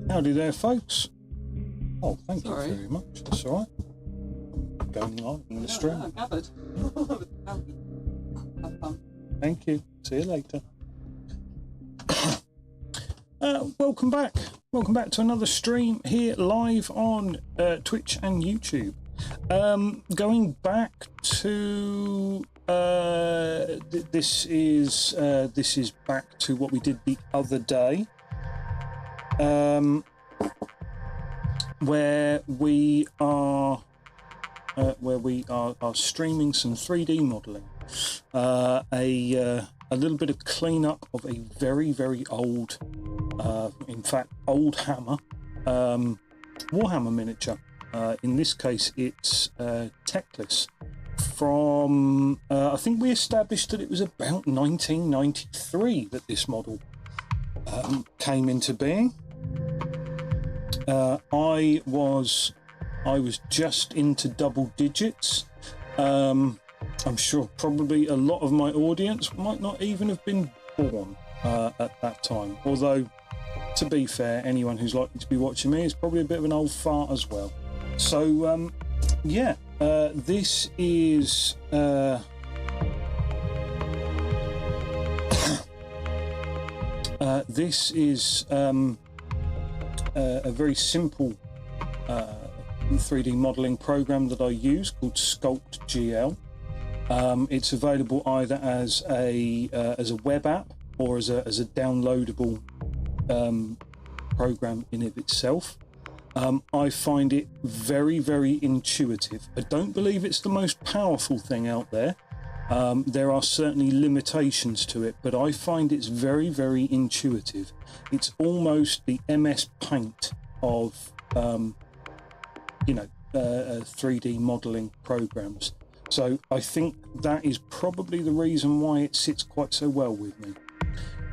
Howdy there, folks. Oh, thank you very much. That's all right. Going live in the stream. I gathered. Have fun. Thank you. See you later. Welcome back. Welcome back to another stream here live on Twitch and YouTube. Going back to this is back to what we did the other day, where we are streaming some 3D modeling, a little bit of cleanup of a very old, in fact old hammer, Warhammer miniature. In this case it's Techless from I think we established that it was about 1993 that this model came into being. I was just into double digits. I'm sure probably a lot of my audience might not even have been born at that time, although to be fair, anyone who's likely to be watching me is probably a bit of an old fart as well. So yeah, this is this is a very simple 3D modeling program that I use called Sculpt GL. It's available either as a web app or as a downloadable program in of itself. I find it very intuitive. I don't believe it's the most powerful thing out there. There are certainly limitations to it, but I find it's very intuitive. It's almost the MS Paint of 3D modeling programs. So I think that is probably the reason why it sits quite so well with me.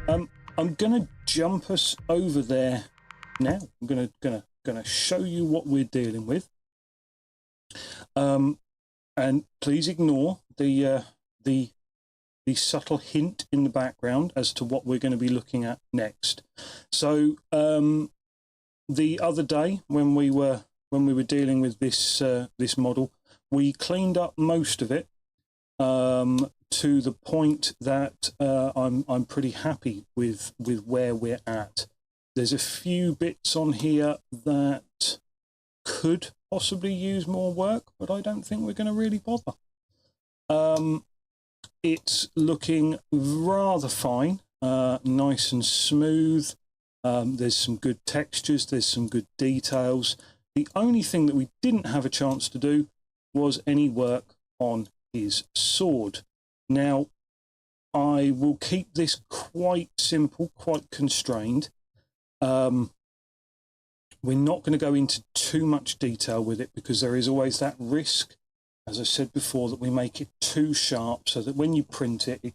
I'm gonna jump us over there now. I'm gonna show you what we're dealing with, and please ignore the subtle hint in the background as to what we're going to be looking at next. So the other day when we were dealing with this model, we cleaned up most of it to the point that I'm pretty happy with where we're at. There's a few bits on here that could possibly use more work, but I don't think we're going to really bother. It's looking rather fine, nice and smooth. There's some good textures, there's some good details. The only thing that we didn't have a chance to do was any work on his sword. Now, I will keep this quite simple, quite constrained. We're not going to go into too much detail with it because there is always that risk, as I said before, that we make it too sharp so that when you print it, it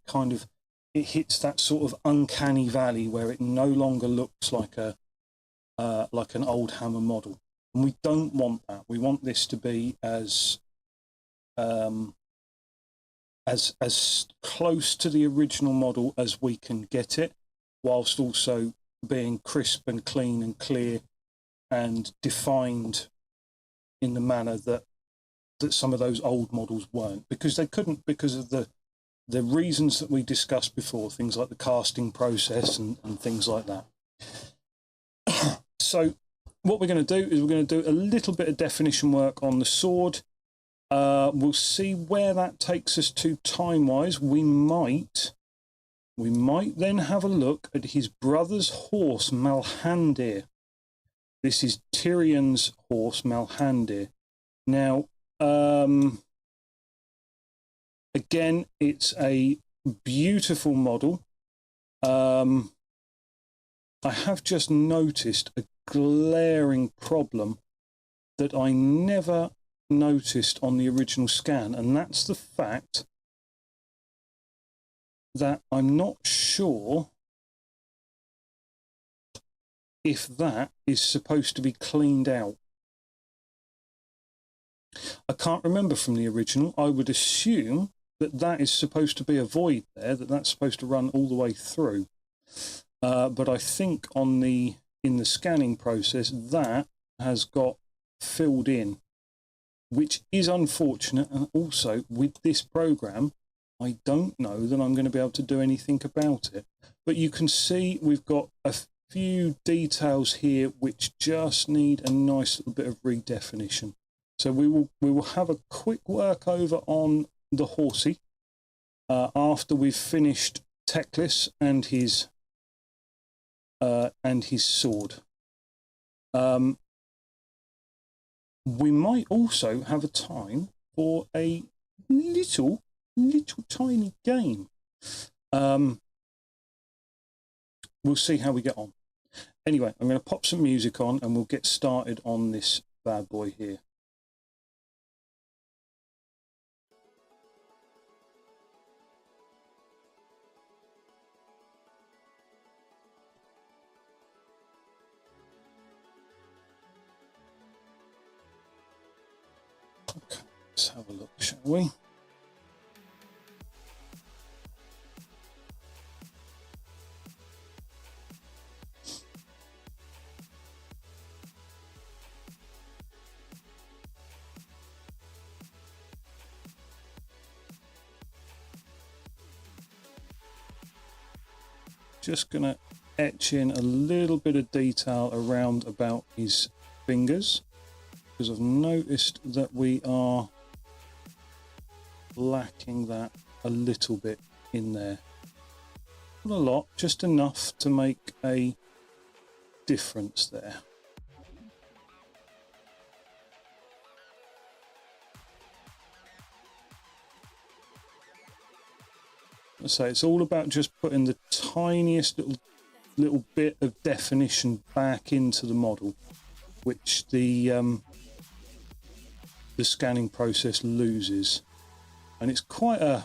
hits that sort of uncanny valley where it no longer looks like an old hammer model. And we don't want that. We want this to be as close to the original model as we can get it, whilst also being crisp and clean and clear and defined in the manner that some of those old models weren't, because they couldn't, because of the reasons that we discussed before, things like the casting process and things like that. So what we're going to do is we're going to do a little bit of definition work on the sword. We'll see where that takes us to time-wise. We might then have a look at his brother's horse, Malhandir. This is Tyrion's horse, Malhandir. Now, again, it's a beautiful model. I have just noticed a glaring problem that I never noticed on the original scan, and that's the fact that I'm not sure if that is supposed to be cleaned out. I can't remember from the original. I would assume that is supposed to be a void there, that's supposed to run all the way through. But I think in in the scanning process, that has got filled in, which is unfortunate. And also with this program, I don't know that I'm going to be able to do anything about it. But you can see we've got a few details here which just need a nice little bit of redefinition. So we will have a quick work over on the horsey after we've finished Teclis and his sword. We might also have a time for a little tiny game. We'll see how we get on. Anyway, I'm going to pop some music on and we'll get started on this bad boy here. Okay, let's have a look, shall we? Just going to etch in a little bit of detail around about his fingers, because I've noticed that we are lacking that a little bit in there. Not a lot, just enough to make a difference there. So it's all about just putting the tiniest little bit of definition back into the model, which the scanning process loses. And it's quite a...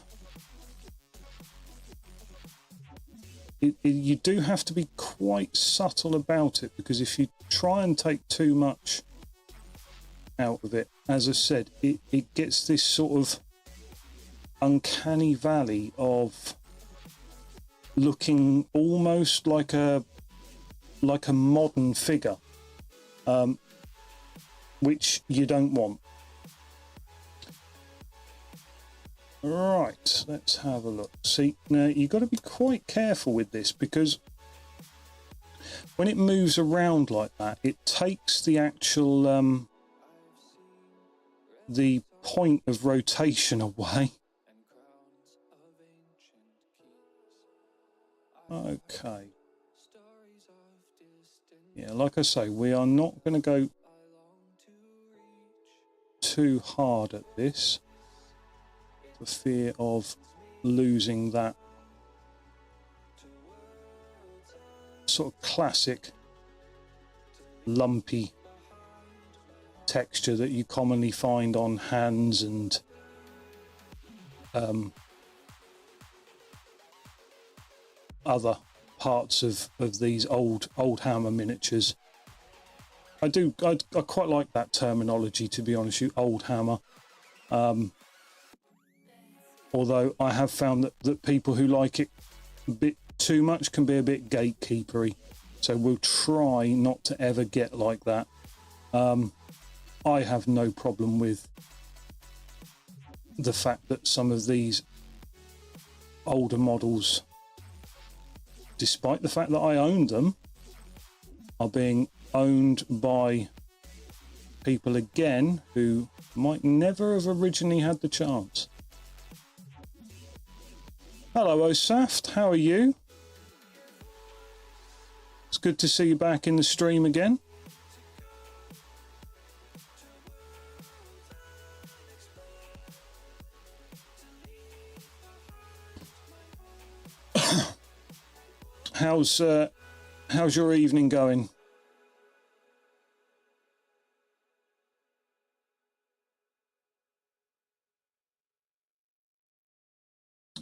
you do have to be quite subtle about it, because if you try and take too much out of it, as I said, it gets this sort of uncanny valley of looking almost like a modern figure, which you don't want. Right, let's have a look. See, now you've got to be quite careful with this, because when it moves around like that, it takes the actual the point of rotation away. Okay. Yeah, like I say, we are not going to go too hard at this for fear of losing that sort of classic lumpy texture that you commonly find on hands and other parts of these old hammer miniatures. I quite like that terminology, to be honest with you, old hammer. Although I have found that people who like it a bit too much can be a bit gatekeepery, so we'll try not to ever get like that. I have no problem with the fact that some of these older models, despite the fact that I owned them, are being owned by people again who might never have originally had the chance. Hello, Osaft, how are you? It's good to see you back in the stream again. How's your evening going?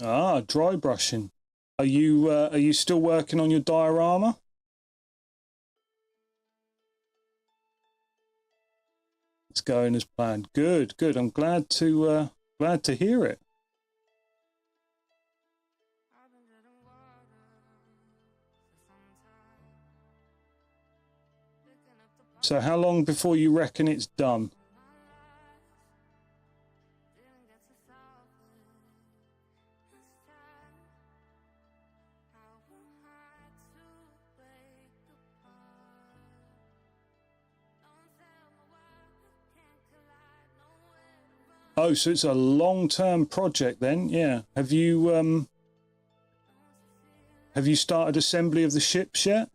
Ah, dry brushing. Are you still working on your diorama? It's going as planned. Good, good. I'm glad to hear it. So how long before you reckon it's done? Oh, so it's a long-term project then, yeah. Have you started assembly of the ships yet?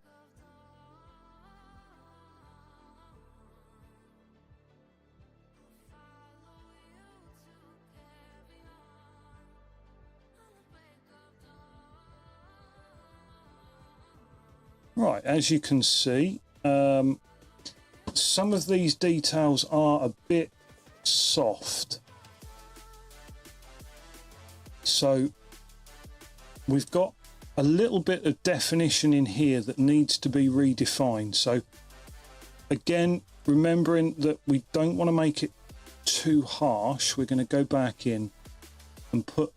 Right, as you can see, some of these details are a bit soft. So we've got a little bit of definition in here that needs to be redefined. So again, remembering that we don't want to make it too harsh, we're going to go back in and put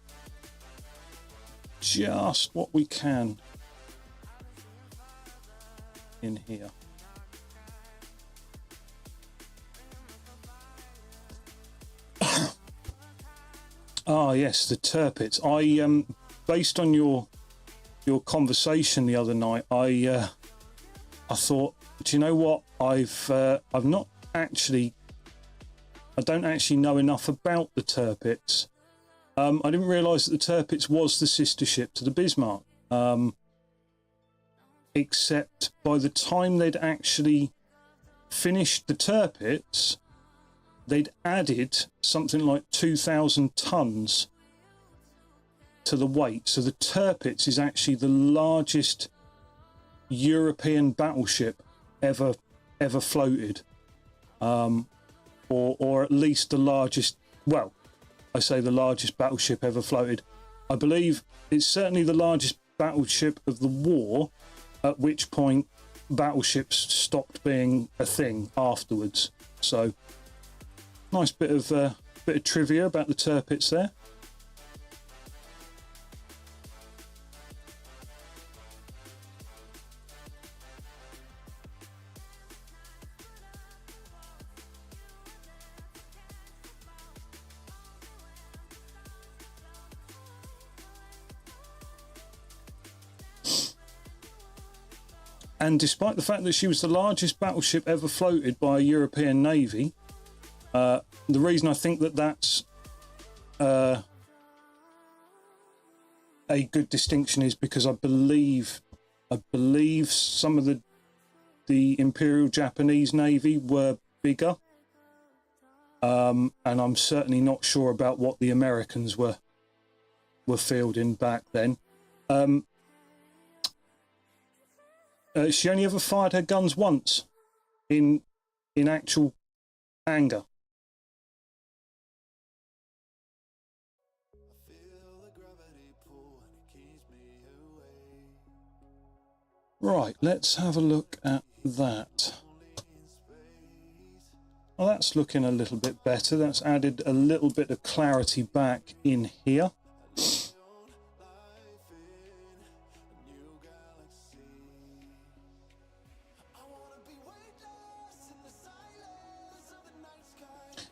just what we can in here. Ah, yes, the turpits. I based on your conversation the other night, I thought, do you know what? I've not actually, I don't actually know enough about the turpits. I didn't realise that the turpits was the sister ship to the Bismarck. Except by the time they'd actually finished the turpits, they'd added something like 2,000 tons to the weight. So the turpits is actually the largest European battleship ever floated, or at least the largest. Well, I say the largest battleship ever floated. I believe it's certainly the largest battleship of the war. At which point, battleships stopped being a thing afterwards. So, nice bit of trivia about the turpits there. And despite the fact that she was the largest battleship ever floated by a European navy, the reason I think that that's a good distinction is because I believe some of the Imperial Japanese Navy were bigger, and I'm certainly not sure about what the Americans were fielding back then. She only ever fired her guns once in actual anger. Right, let's have a look at that. Well, that's looking a little bit better. That's added a little bit of clarity back in here.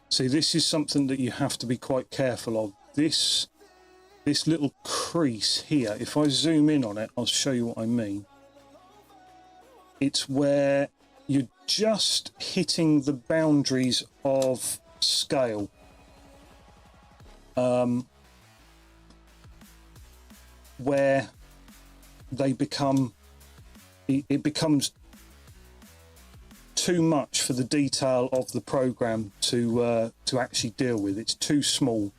See, this is something that you have to be quite careful of. This little crease here, if I zoom in on it, I'll show you what I mean. It's where you're just hitting the boundaries of scale. Where they become, it becomes too much for the detail of the program to actually deal with. It's too small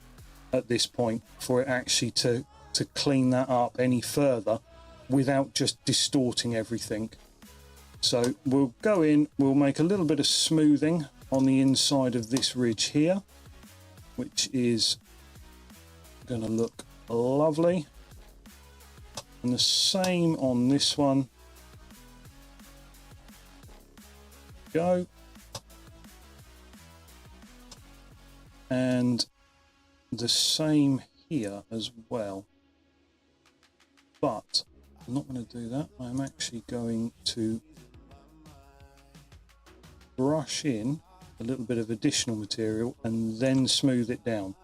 at this point for it actually to clean that up any further without just distorting everything. So we'll go in, we'll make a little bit of smoothing on the inside of this ridge here, which is going to look lovely. And the same on this one. Go. And the same here as well. But I'm not going to do that. I'm actually going to brush in a little bit of additional material and then smooth it down.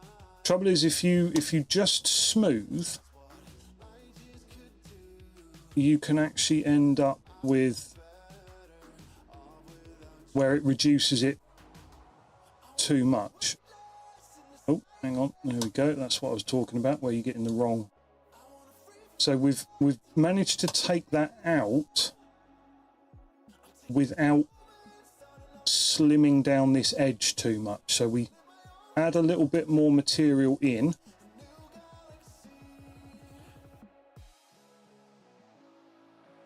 Trouble is, if you just smooth, you can actually end up with where it reduces it too much. Oh, hang on, there we go. That's what I was talking about, where you're getting the wrong. So we've managed to take that out without slimming down this edge too much. So we add a little bit more material in.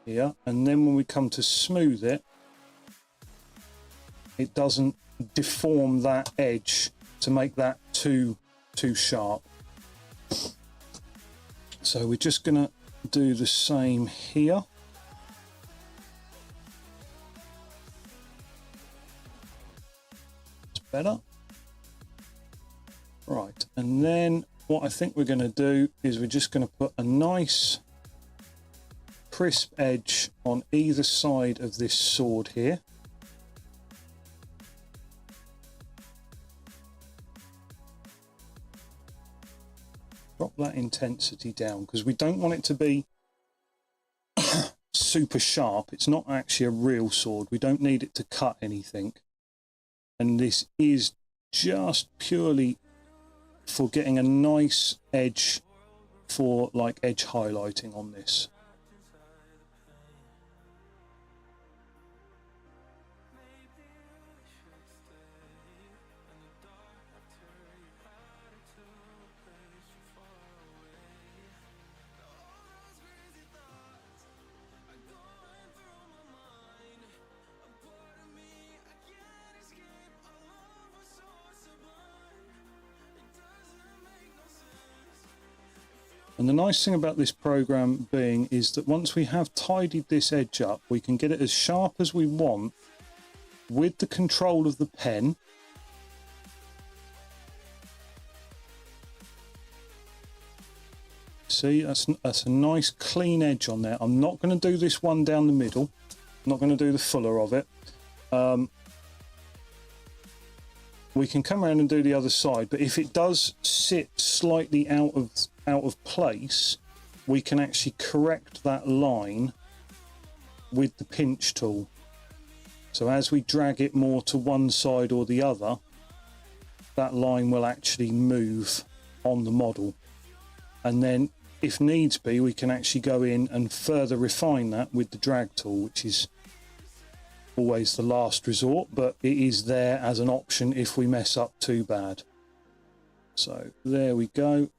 Here, and then when we come to smooth it, it doesn't deform that edge to make that too sharp. So we're just gonna do the same here. It's better. Right, and then what I think we're gonna do is we're just gonna put a nice crisp edge on either side of this sword here. Drop that intensity down because we don't want it to be super sharp. It's not actually a real sword. We don't need it to cut anything. And this is just purely for getting a nice edge for like edge highlighting on this. And the nice thing about this program being is that once we have tidied this edge up, we can get it as sharp as we want with the control of the pen. See, that's a nice clean edge on there. I'm not going to do this one down the middle. I'm not going to do the fuller of it. We can come around and do the other side, but if it does sit slightly out of place, we can actually correct that line with the pinch tool. So as we drag it more to one side or the other, that line will actually move on the model. And then if needs be, we can actually go in and further refine that with the drag tool, which is always the last resort, but it is there as an option if we mess up too bad. So there we go.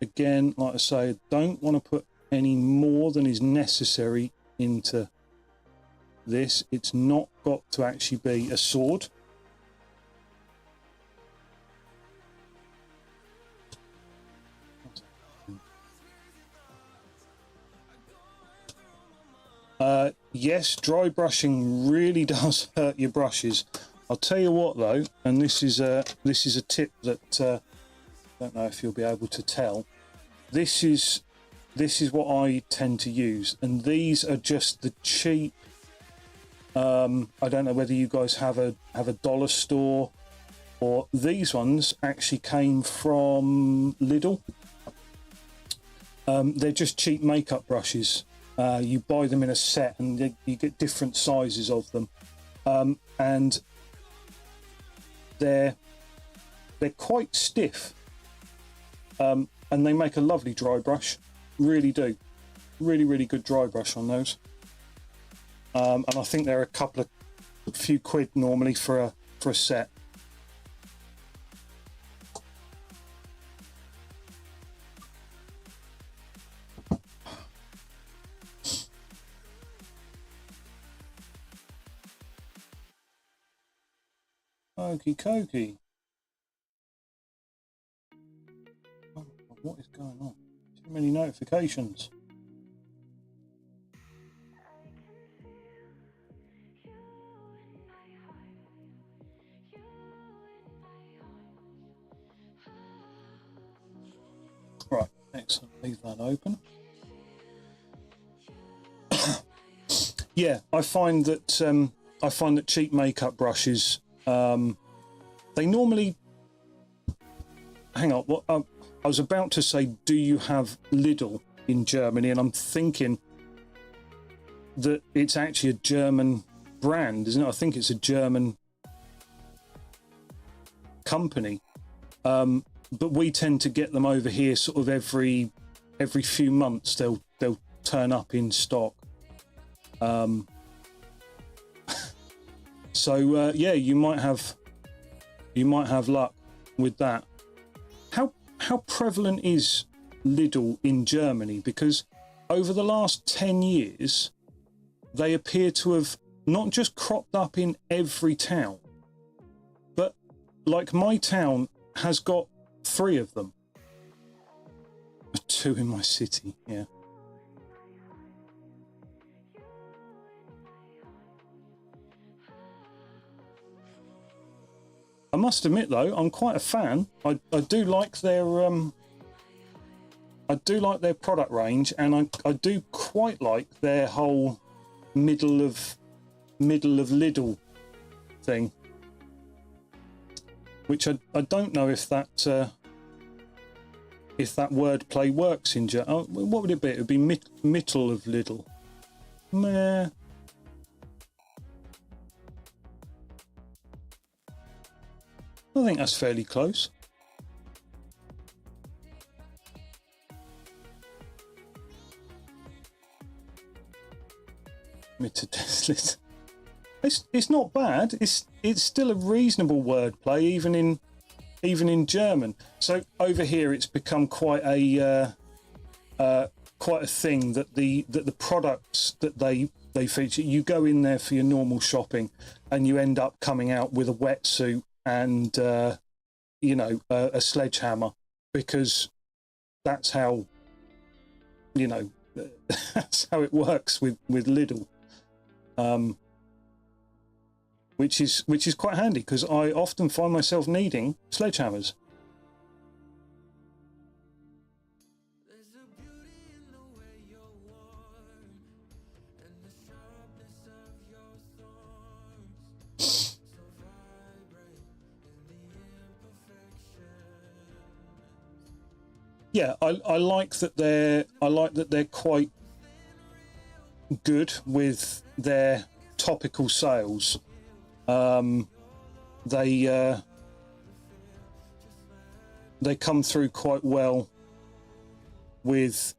Again, like I say, don't want to put any more than is necessary into this. It's not got to actually be a sword. Yes, dry brushing really does hurt your brushes. I'll tell you what though, and this is a tip that I don't know if you'll be able to tell. This is what I tend to use, and these are just the cheap. I don't know whether you guys have a dollar store, or these ones actually came from Lidl. They're just cheap makeup brushes. You buy them in a set, and you get different sizes of them, and they're quite stiff, and they make a lovely dry brush. Really do, really good dry brush on those. And I think they're a few quid normally for a set. Okie dokie. Oh, what is going on? Too many notifications. Right, excellent. Leave that open. Yeah, I find that I find that cheap makeup brushes, they normally, hang on, what I was about to say, do you have Lidl in Germany? And I'm thinking that it's actually a German brand, isn't it? I think it's a German company, but we tend to get them over here sort of every few months. They'll turn up in stock. So yeah, you might have luck with that. How prevalent is Lidl in Germany? Because over the last 10 years, they appear to have not just cropped up in every town, but like my town has got 3 of them. 2 in my city, yeah. I must admit though, I'm quite a fan. I do like their product range, and I do quite like their whole middle of Lidl thing, which I don't know if that wordplay works in German. What would it be? It would be middle of Lidl. Meh. I think that's fairly close. It's not bad. It's still a reasonable wordplay, even in German. So over here, it's become quite a thing that the products that they feature. You go in there for your normal shopping, and you end up coming out with a wetsuit and a sledgehammer, because that's how that's how it works with Lidl. Which is quite handy, because I often find myself needing sledgehammers. Yeah, I like that they're quite good with their topical sales. They come through quite well with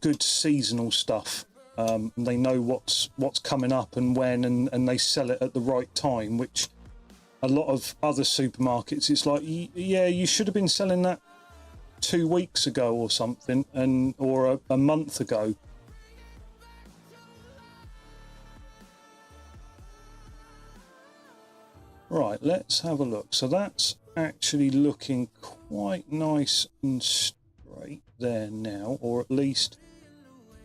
good seasonal stuff. They know what's coming up and when, and they sell it at the right time, which a lot of other supermarkets, it's like, yeah, you should have been selling that 2 weeks ago or something, or a month ago. Right, let's have a look. So that's actually looking quite nice and straight there now, or at least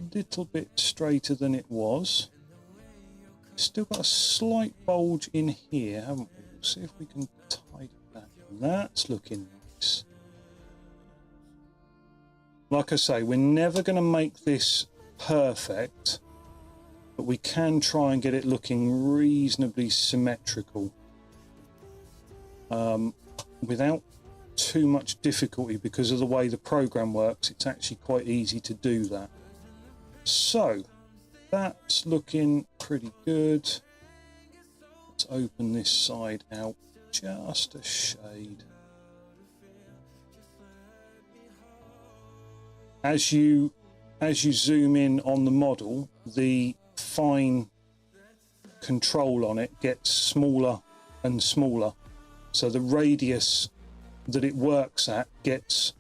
a little bit straighter than it was. Still got a slight bulge in here, haven't we? We'll see if we can tidy that. That's looking nice. Like I say, we're never going to make this perfect, but we can try and get it looking reasonably symmetrical without too much difficulty. Because of the way the program works, it's actually quite easy to do that. So that's looking pretty good. Let's open this side out just a shade. As you zoom in on the model, the fine control on it gets smaller and smaller. So the radius that it works at gets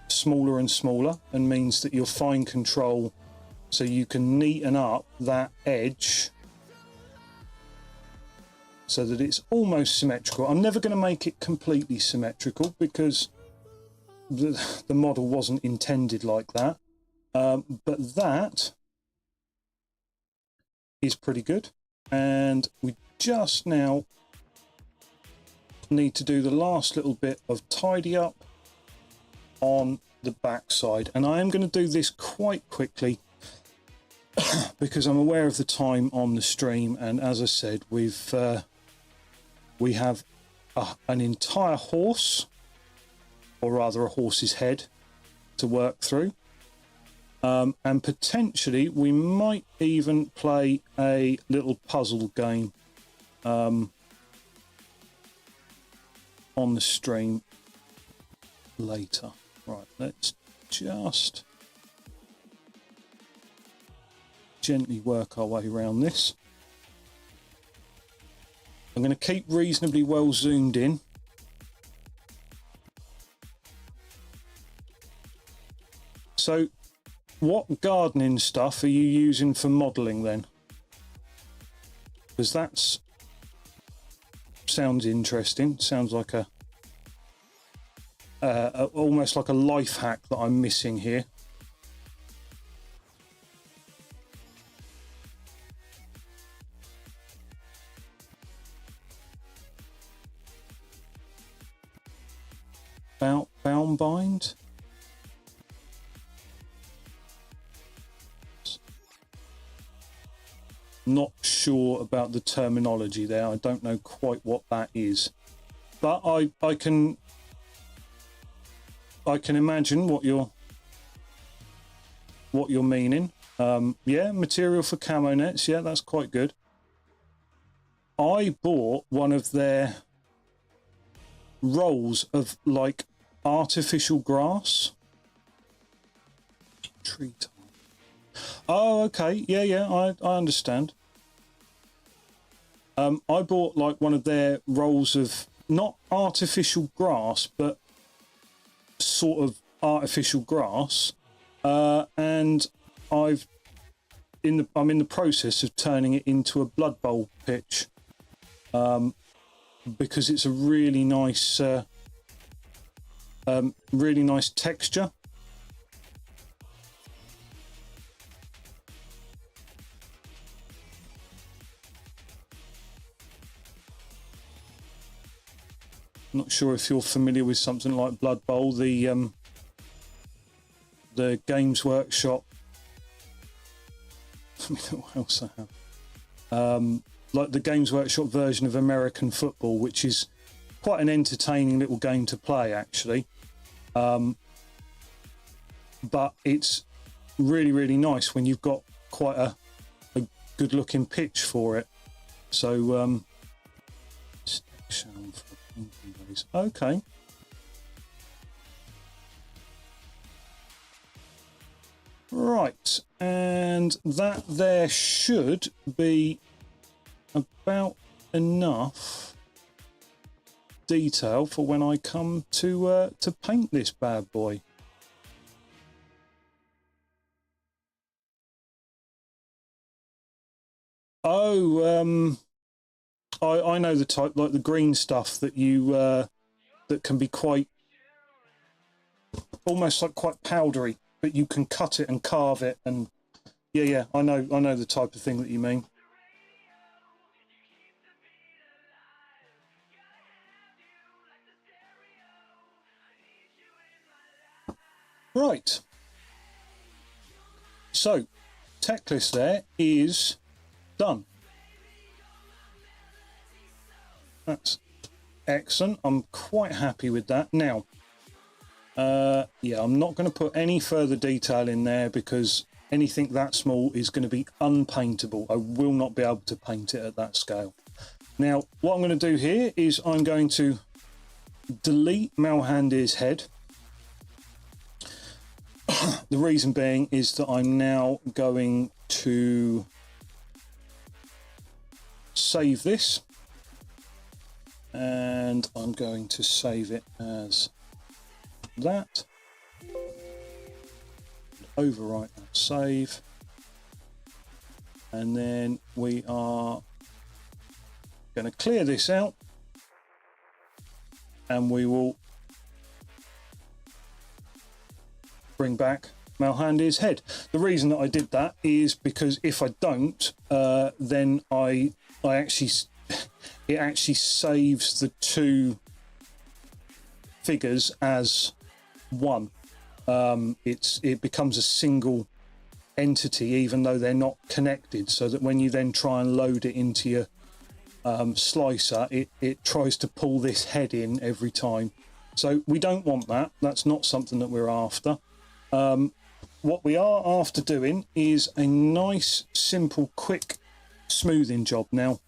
smaller and smaller, and means that your fine control, so you can neaten up that edge so that it's almost symmetrical. I'm never going to make it completely symmetrical, because the model wasn't intended like that, but that is pretty good. And we just now need to do the last little bit of tidy up on the back side, and I am going to do this quite quickly because I'm aware of the time on the stream, and as I said, we have an entire horse, or rather a horse's head, to work through, and potentially we might even play a little puzzle game on the stream later. Right, let's just gently work our way around this. I'm going to keep reasonably well zoomed in. So what gardening stuff are you using for modelling then? Because that's sounds interesting. Sounds like a almost like a life hack that I'm missing here. Bound bind. Not sure about the terminology there. I don't know quite what that is, but I can imagine what you're meaning. Yeah, material for camo nets. Yeah, that's quite good. I bought one of their rolls of like artificial grass. Tree time. Oh, okay. Yeah, I understand. I bought like one of their rolls of not artificial grass, but sort of artificial grass, and I'm in the process of turning it into a Blood Bowl pitch, because it's a really nice texture. Not sure if you're familiar with something like Blood Bowl, the Games Workshop. What else I have? Like the Games Workshop version of American football, which is quite an entertaining little game to play, actually. But it's really, really nice when you've got quite a good-looking pitch for it. So, okay. Right, and that there should be about enough detail for when I come to paint this bad boy. Oh, I know the type, like the green stuff that you that can be quite almost like quite powdery, but you can cut it and carve it, and yeah, I know the type of thing that you mean. Right. So, tech list there is done. That's excellent. I'm quite happy with that. Now, yeah, I'm not going to put any further detail in there because anything that small is going to be unpaintable. I will not be able to paint it at that scale. Now, what I'm going to do here is I'm going to delete Malhandir's head. The reason being is that I'm now going to save this, and I'm going to save it as that. Overwrite that save, and then we are going to clear this out, and we will bring back Malhandir's head. The reason that I did that is because if I don't, then I actually it actually saves the two figures as one. It becomes a single entity, even though they're not connected, so that when you then try and load it into your slicer, it tries to pull this head in every time. So we don't want that. That's not something that we're after. What we are after doing is a nice, simple, quick smoothing job. Now,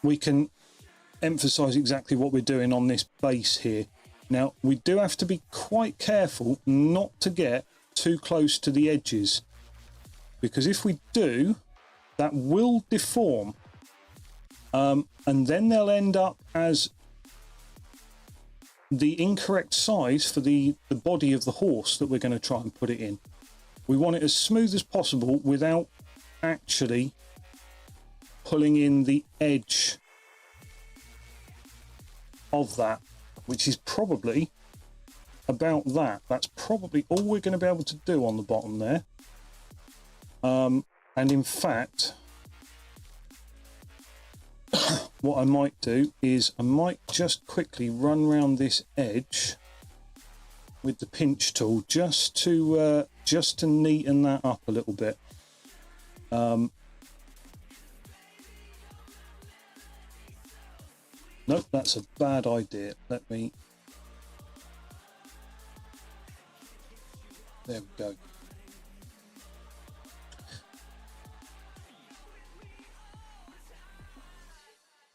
we can emphasize exactly what we're doing on this base here. Now, we do have to be quite careful not to get too close to the edges, because if we do, that will deform, and then they'll end up as the incorrect size for the body of the horse that we're going to try and put it in. We want it as smooth as possible without actually pulling in the edge of that, which is probably about that. That's probably all we're going to be able to do on the bottom there. And in fact, what I might do is I might just quickly run around this edge with the pinch tool just to neaten that up a little bit. Nope, that's a bad idea. Let me... There we go.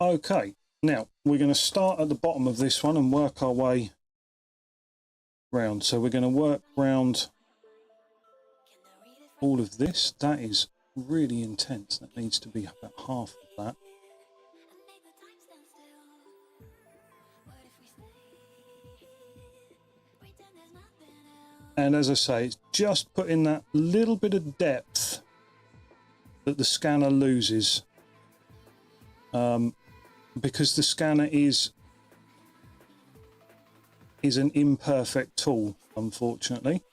Okay, now we're going to start at the bottom of this one and work our way round. So we're going to work round all of this. That is really intense. That needs to be about half of that. And as I say, it's just putting that little bit of depth that the scanner loses, because the scanner is an imperfect tool, unfortunately,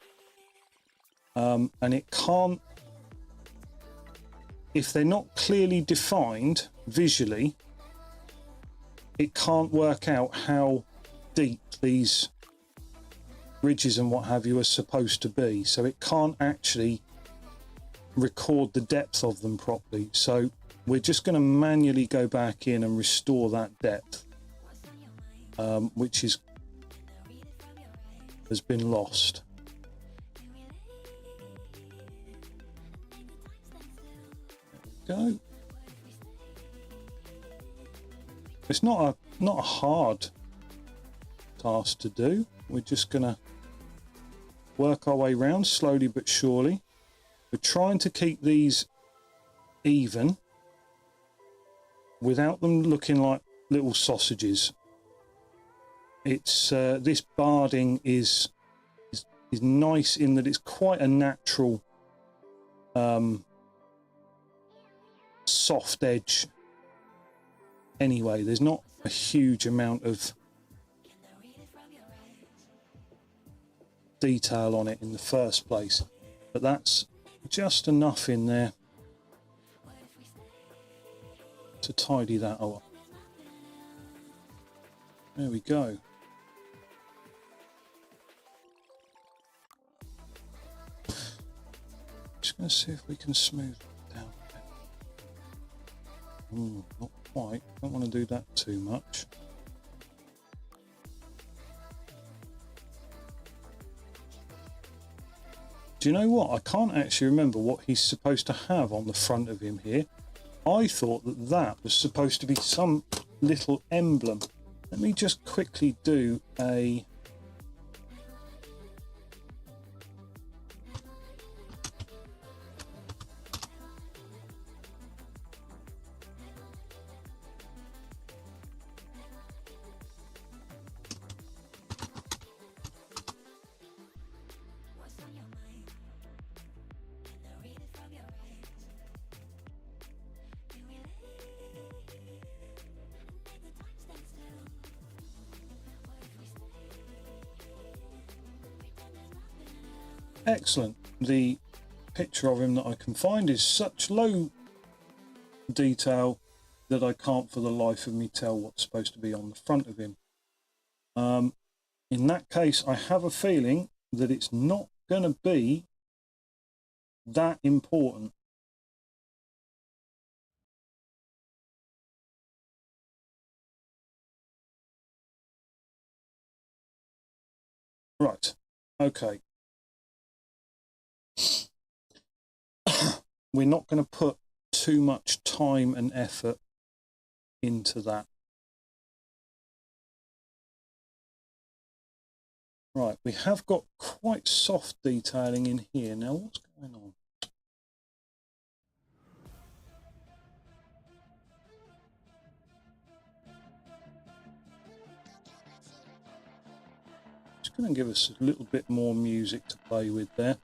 and it can't, if they're not clearly defined visually, it can't work out how deep these ridges and what have you are supposed to be, so it can't actually record the depth of them properly. So we're just going to manually go back in and restore that depth, which has been lost. There we go. It's not a hard task to do. We're just going to work our way around slowly but surely. We're trying to keep these even without them looking like little sausages. It's this barding is nice in that it's quite a natural soft edge anyway. There's not a huge amount of detail on it in the first place, but that's just enough in there to tidy that up. There we go. Just going to see if we can smooth it down a bit. Not quite. Don't want to do that too much. Do you know what? I can't actually remember what he's supposed to have on the front of him here. I thought that that was supposed to be some little emblem. Let me just quickly do a... Excellent. The picture of him that I can find is such low detail that I can't for the life of me tell what's supposed to be on the front of him. in that case, I have a feeling that it's not going to be that important. Right, okay. We're not going to put too much time and effort into that. Right, we have got quite soft detailing in here. Now, what's going on? Just going to give us a little bit more music to play with there.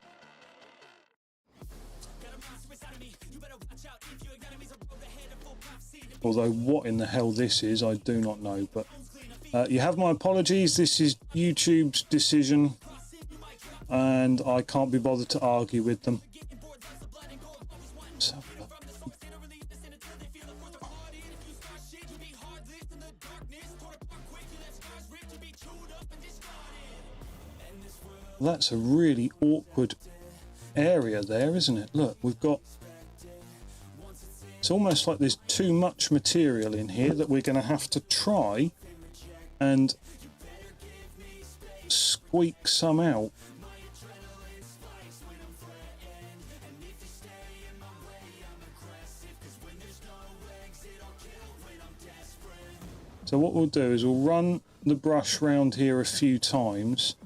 Although what in the hell this is, I do not know. But you have my apologies. This is YouTube's decision, and I can't be bothered to argue with them. So, that's a really awkward area there, isn't it? Look, we've got... It's almost like there's too much material in here that we're going to have to try and squeak some out. So what we'll do is we'll run the brush round here a few times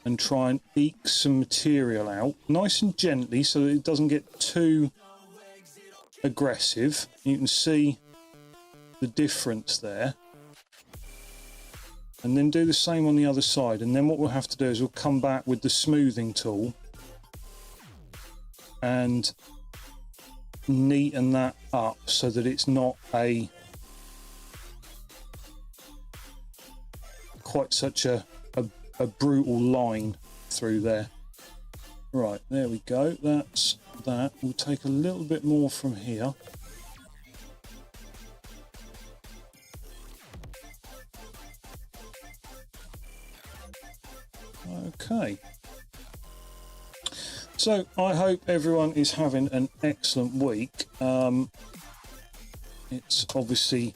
and try and eke some material out nice and gently so that it doesn't get too aggressive. You can see the difference there, and then do the same on the other side. And then what we'll have to do is we'll come back with the smoothing tool and neaten that up so that it's not a quite such a brutal line through there. Right, there we go. That's that. We'll take a little bit more from here. Okay. So I hope everyone is having an excellent week. It's obviously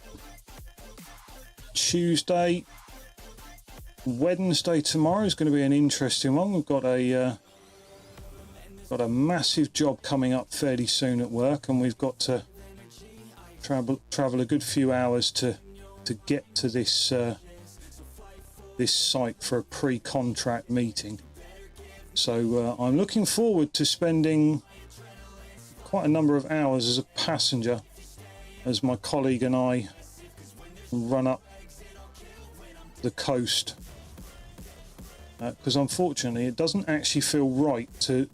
Tuesday. Wednesday tomorrow is going to be an interesting one. We've got a massive job coming up fairly soon at work, and we've got to travel a good few hours to get to this this site for a pre-contract meeting. So I'm looking forward to spending quite a number of hours as a passenger as my colleague and I run up the coast, because unfortunately it doesn't actually feel right to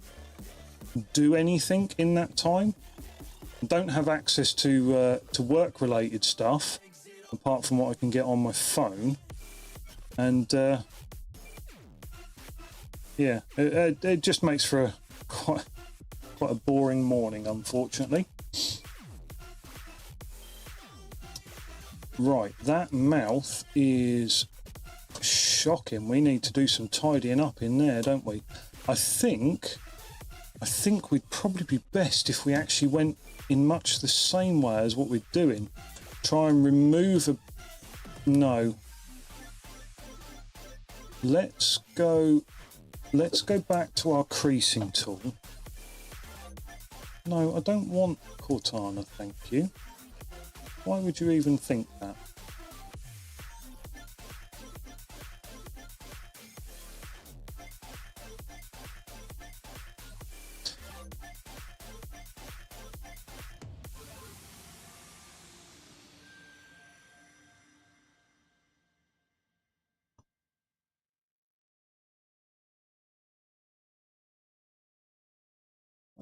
do anything in that time. I don't have access to work related stuff apart from what I can get on my phone, and yeah, it just makes for a quite a boring morning, unfortunately. Right, that mouth is shocking. We need to do some tidying up in there, don't we? I think we'd probably be best if we actually went in much the same way as what we're doing. Try and remove a... No. Let's go back to our creasing tool. No, I don't want Cortana, thank you. Why would you even think that?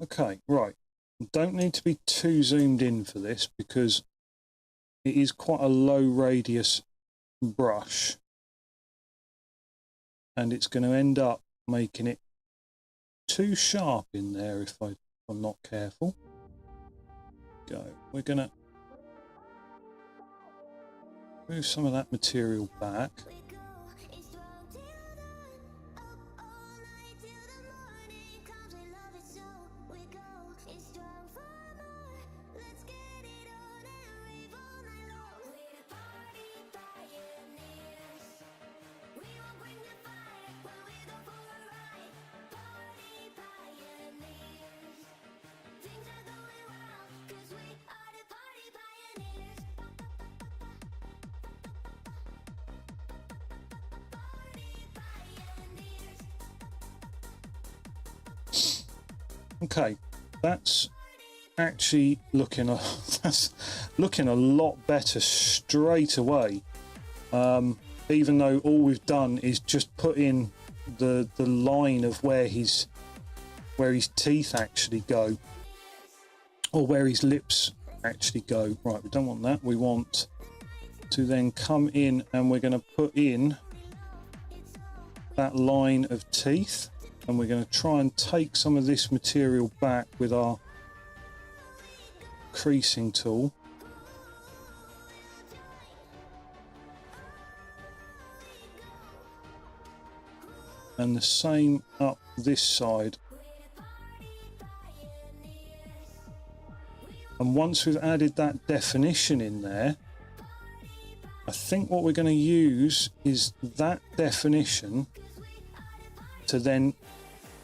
Okay, right. Don't need to be too zoomed in for this because it is quite a low radius brush, and it's going to end up making it too sharp in there if I'm not careful. Go. We're going to move some of that material back. Okay, that's actually looking a lot better straight away. Even though all we've done is just put in the line of where his teeth actually go, or where his lips actually go. Right, we don't want that. We want to then come in and we're going to put in that line of teeth, and we're going to try and take some of this material back with our creasing tool. And the same up this side. And once we've added that definition in there, I think what we're going to use is that definition to then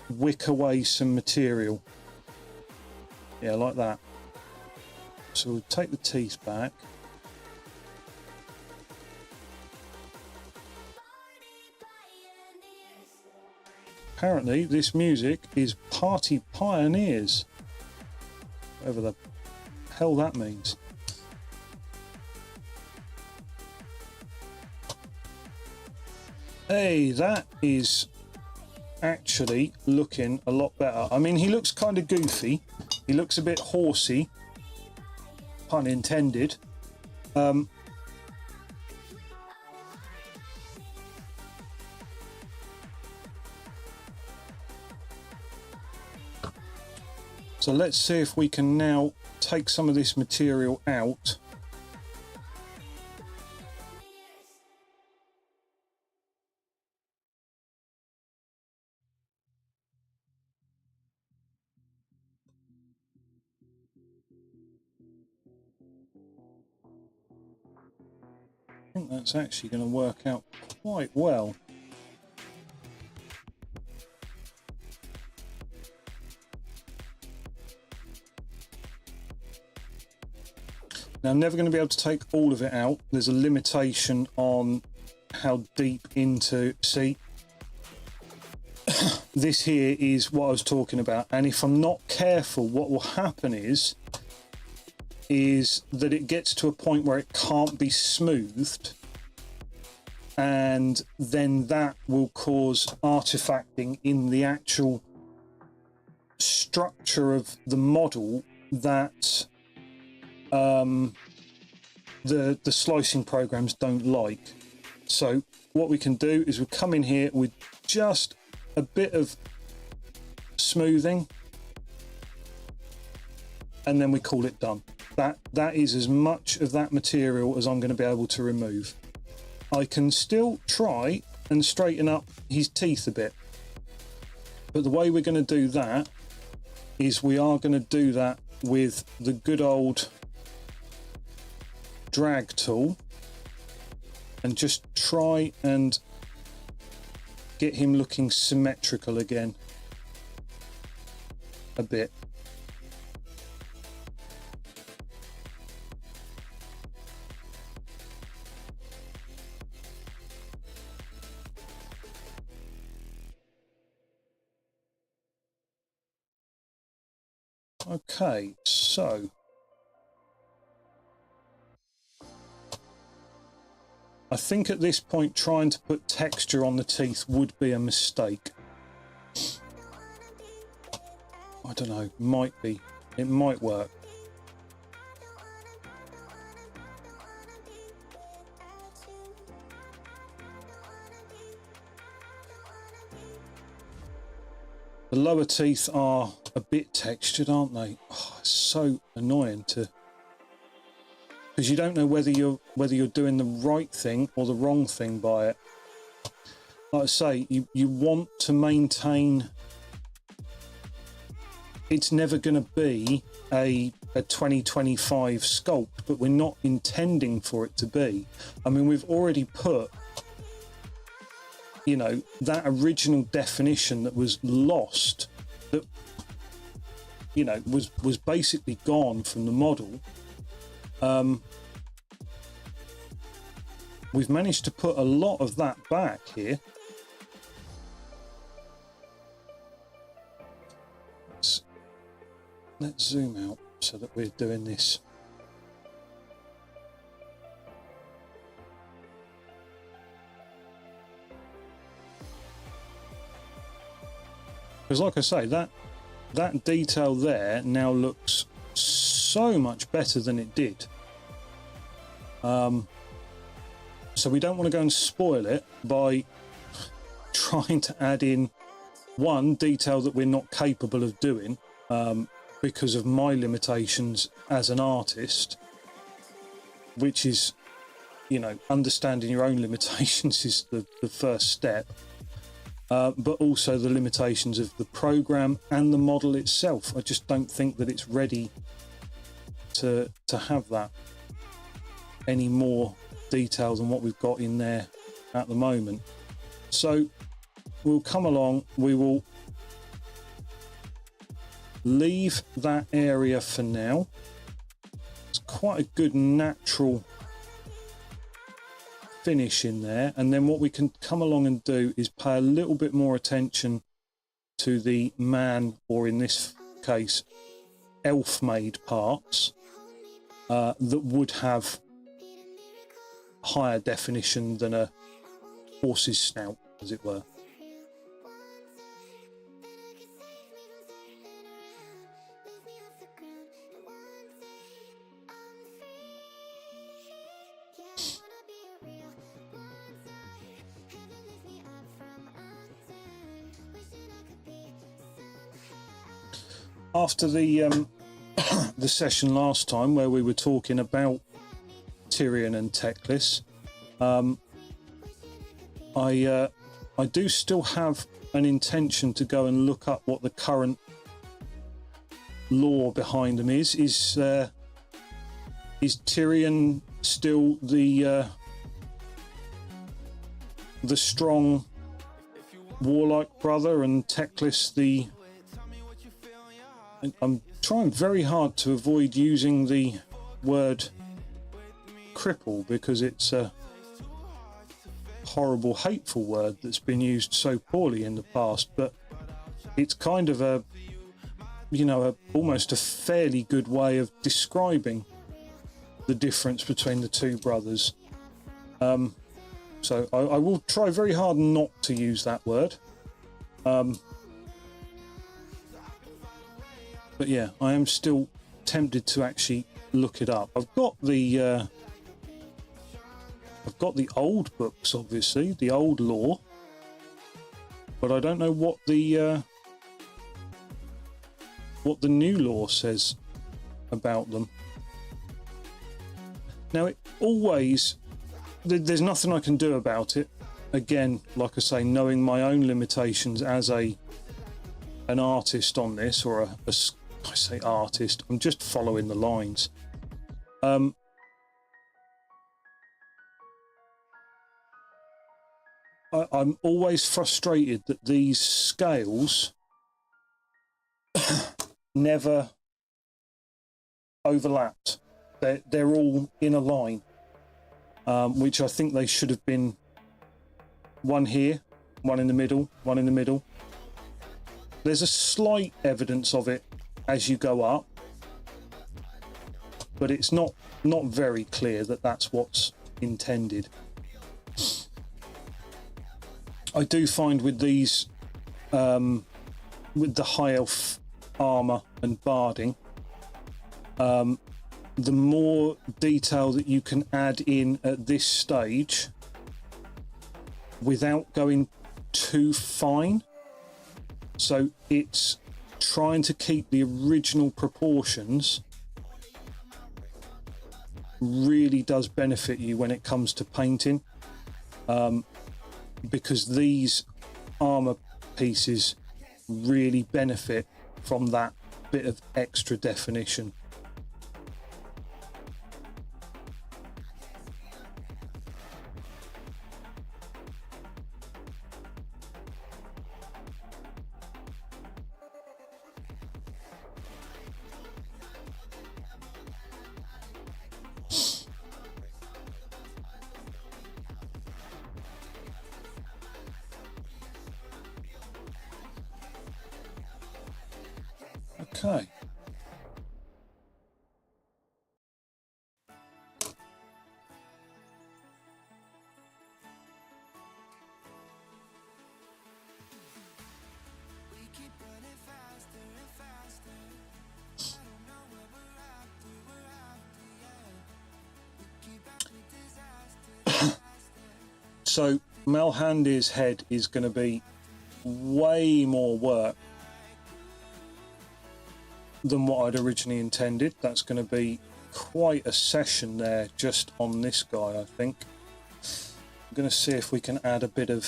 wick away some material. Yeah, like that. So we'll take the teeth back. Apparently this music is Party Pioneers, whatever the hell that means. Hey, that is actually looking a lot better. I mean, he looks kind of goofy. He looks a bit horsey, pun intended. So let's see if we can now take some of this material out. I think that's actually going to work out quite well. Now, I'm never going to be able to take all of it out. There's a limitation on how deep into... See, this here is what I was talking about. And if I'm not careful, what will happen is that it gets to a point where it can't be smoothed. And then that will cause artifacting in the actual structure of the model that... the slicing programs don't like. So what we can do is we come in here with just a bit of smoothing, and then we call it done. That is as much of that material as I'm going to be able to remove. I can still try and straighten up his teeth a bit, but the way we're going to do that is we are going to do that with the good old drag tool, and just try and get him looking symmetrical again a bit. Okay, so I think at this point trying to put texture on the teeth would be a mistake. I don't know, might be. It might work. The lower teeth are a bit textured, aren't they? Oh, it's so annoying to... because you don't know whether you're doing the right thing or the wrong thing by it. Like I say, you want to maintain... It's never going to be a 2025 sculpt, but we're not intending for it to be. I mean, we've already put, you know, that original definition that was lost, that, you know, was basically gone from the model. We've managed to put a lot of that back here. let's zoom out so that we're doing this. Because like I say, that detail there now looks so much better than it did. So we don't want to go and spoil it by trying to add in one detail that we're not capable of doing because of my limitations as an artist, which is, you know, understanding your own limitations is the first step. But also the limitations of the program and the model itself. I just don't think that it's ready to have that any more detail than what we've got in there at the moment. So we'll come along, we will leave that area for now. It's quite a good natural finish in there, and then what we can come along and do is pay a little bit more attention to the man, or in this case elf made parts that would have higher definition than a horse's snout, as it were. After the the session last time where we were talking about Tyrion and Teclis, I do still have an intention to go and look up what the current lore behind them is. Is Tyrion still the strong warlike brother, and Teclis the... I'm trying very hard to avoid using the word cripple because it's a horrible, hateful word that's been used so poorly in the past, but it's kind of a, you know, almost a fairly good way of describing the difference between the two brothers. So I will try very hard not to use that word. But yeah, I am still tempted to actually look it up. I've got the old books, obviously, the old lore, but I don't know what the new lore says about them. Now, it always, there's nothing I can do about it. Again, like I say, knowing my own limitations as an artist on this, or I say artist, I'm just following the lines. I'm always frustrated that these scales never overlapped. They're all in a line, which I think they should have been one here, one in the middle, one in the middle. There's a slight evidence of it as you go up, but it's not very clear that that's what's intended. I do find with these, with the high elf armor and barding, the more detail that you can add in at this stage without going too fine. So it's trying to keep the original proportions really does benefit you when it comes to painting, because these armor pieces really benefit from that bit of extra definition. Okay, So Malhandir's head is going to be way more work than what I'd originally intended. That's going to be quite a session there just on this guy, I think. I'm going to see if we can add a bit of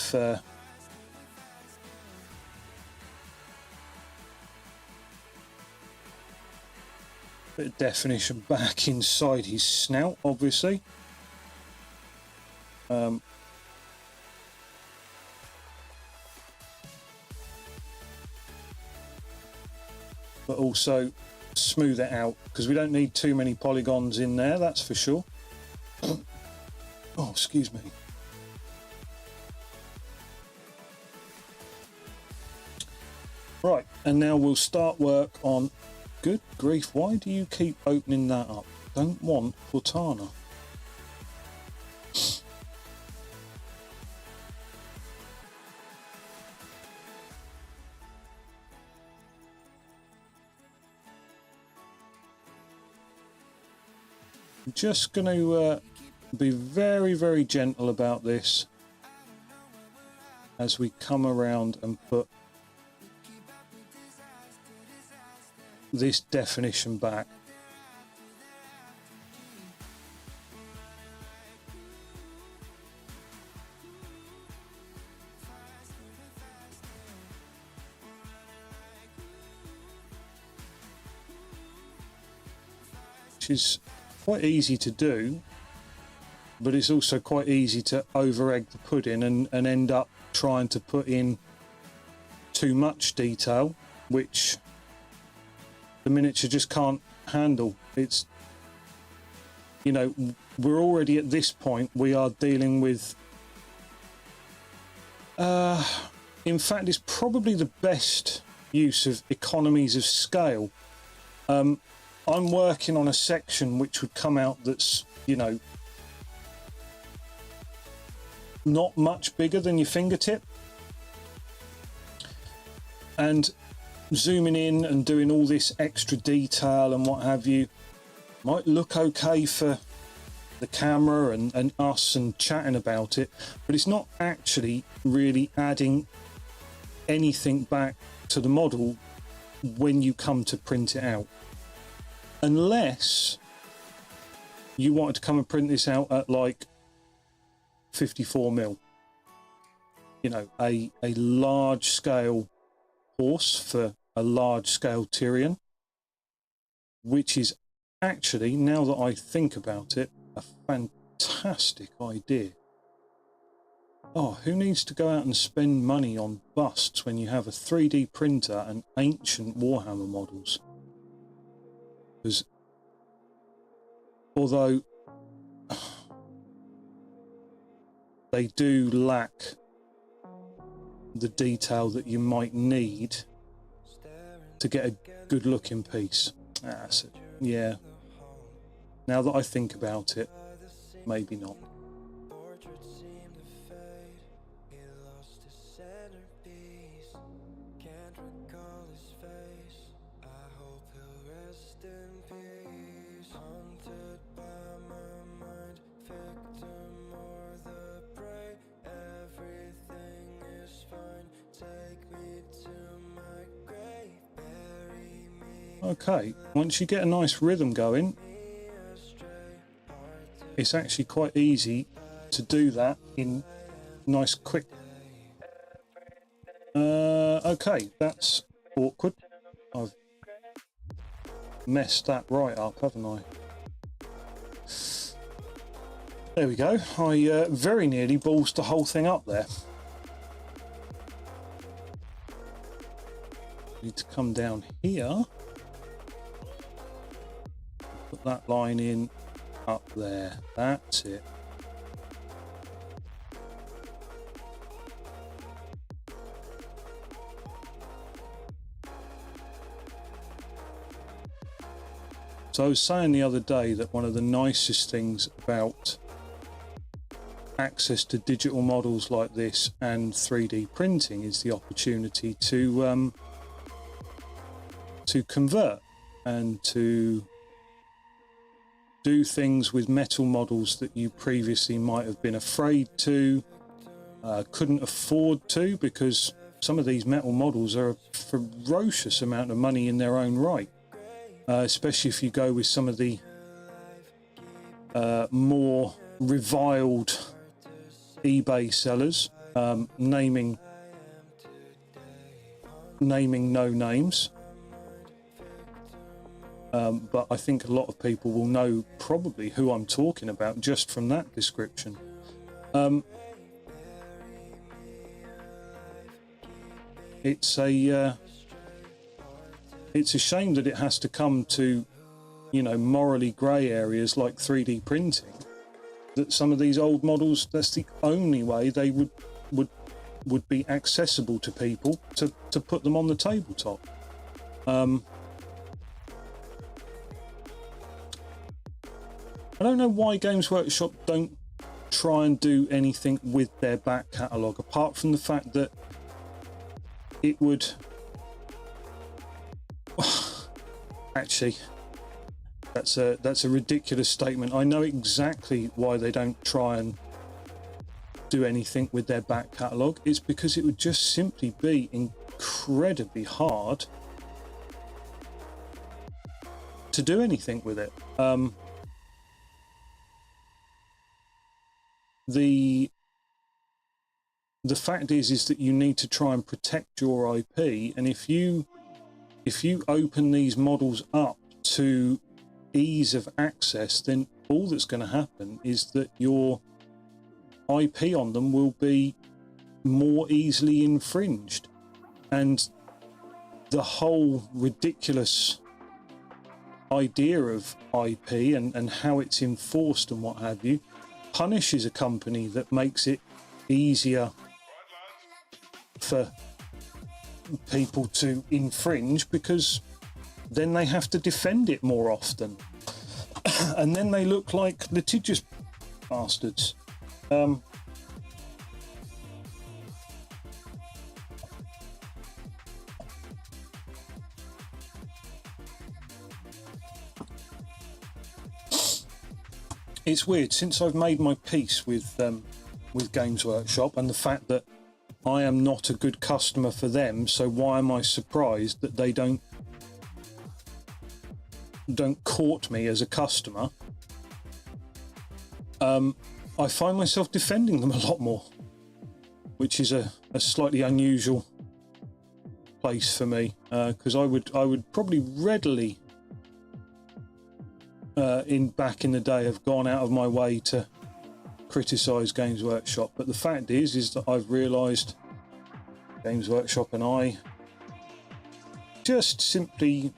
definition back inside his snout, obviously. But also smooth it out, because we don't need too many polygons in there, that's for sure. Oh, excuse me. Right, and now we'll start work on... Good grief, why do you keep opening that up? Don't want Cortana. I'm just going to be very, very gentle about this as we come around and put this definition back. Which is quite easy to do, but it's also quite easy to over egg the pudding and end up trying to put in too much detail, which the miniature just can't handle. It's, you know, we're already at this point, we are dealing with in fact it's probably the best use of economies of scale. I'm working on a section which would come out that's, you know, not much bigger than your fingertip, and zooming in and doing all this extra detail and what have you might look okay for the camera and us and chatting about it, but it's not actually really adding anything back to the model when you come to print it out, unless you wanted to come and print this out at like 54mm, you know, a large scale horse for a large scale Tyrian, which is actually, now that I think about it, a fantastic idea. Oh, who needs to go out and spend money on busts when you have a 3D printer and ancient Warhammer models? Because although they do lack the detail that you might need to get a good looking piece. So, yeah, now that I think about it, maybe not. Okay, once you get a nice rhythm going, it's actually quite easy to do that in nice quick. Okay, that's awkward. I've messed that right up, haven't I? There we go. I very nearly ballsed the whole thing up there. Need to come down here. Put that line in up there. That's it. So I was saying the other day that one of the nicest things about access to digital models like this and 3D printing is the opportunity to convert and to do things with metal models that you previously might have been afraid to, couldn't afford to, because some of these metal models are a ferocious amount of money in their own right, especially if you go with some of the more reviled eBay sellers, naming no names. But I think a lot of people will know probably who I'm talking about just from that description. It's a shame that it has to come to, you know, morally grey areas like 3D printing, that some of these old models, that's the only way they would be accessible to people to put them on the tabletop. I don't know why Games Workshop don't try and do anything with their back catalogue, apart from the fact that it would actually, that's a ridiculous statement. I know exactly why they don't try and do anything with their back catalogue. It's because it would just simply be incredibly hard to do anything with it. The fact is that you need to try and protect your IP, and if you open these models up to ease of access, then all that's going to happen is that your IP on them will be more easily infringed, and the whole ridiculous idea of IP and how it's enforced and what have you punishes a company that makes it easier for people to infringe, because then they have to defend it more often and then they look like litigious bastards. It's weird, since I've made my peace with Games Workshop and the fact that I am not a good customer for them, so why am I surprised that they don't court me as a customer? I find myself defending them a lot more, which is a slightly unusual place for me, because I would probably readily back in the day have gone out of my way to criticise Games Workshop, but the fact is that I've realised Games Workshop and I just simply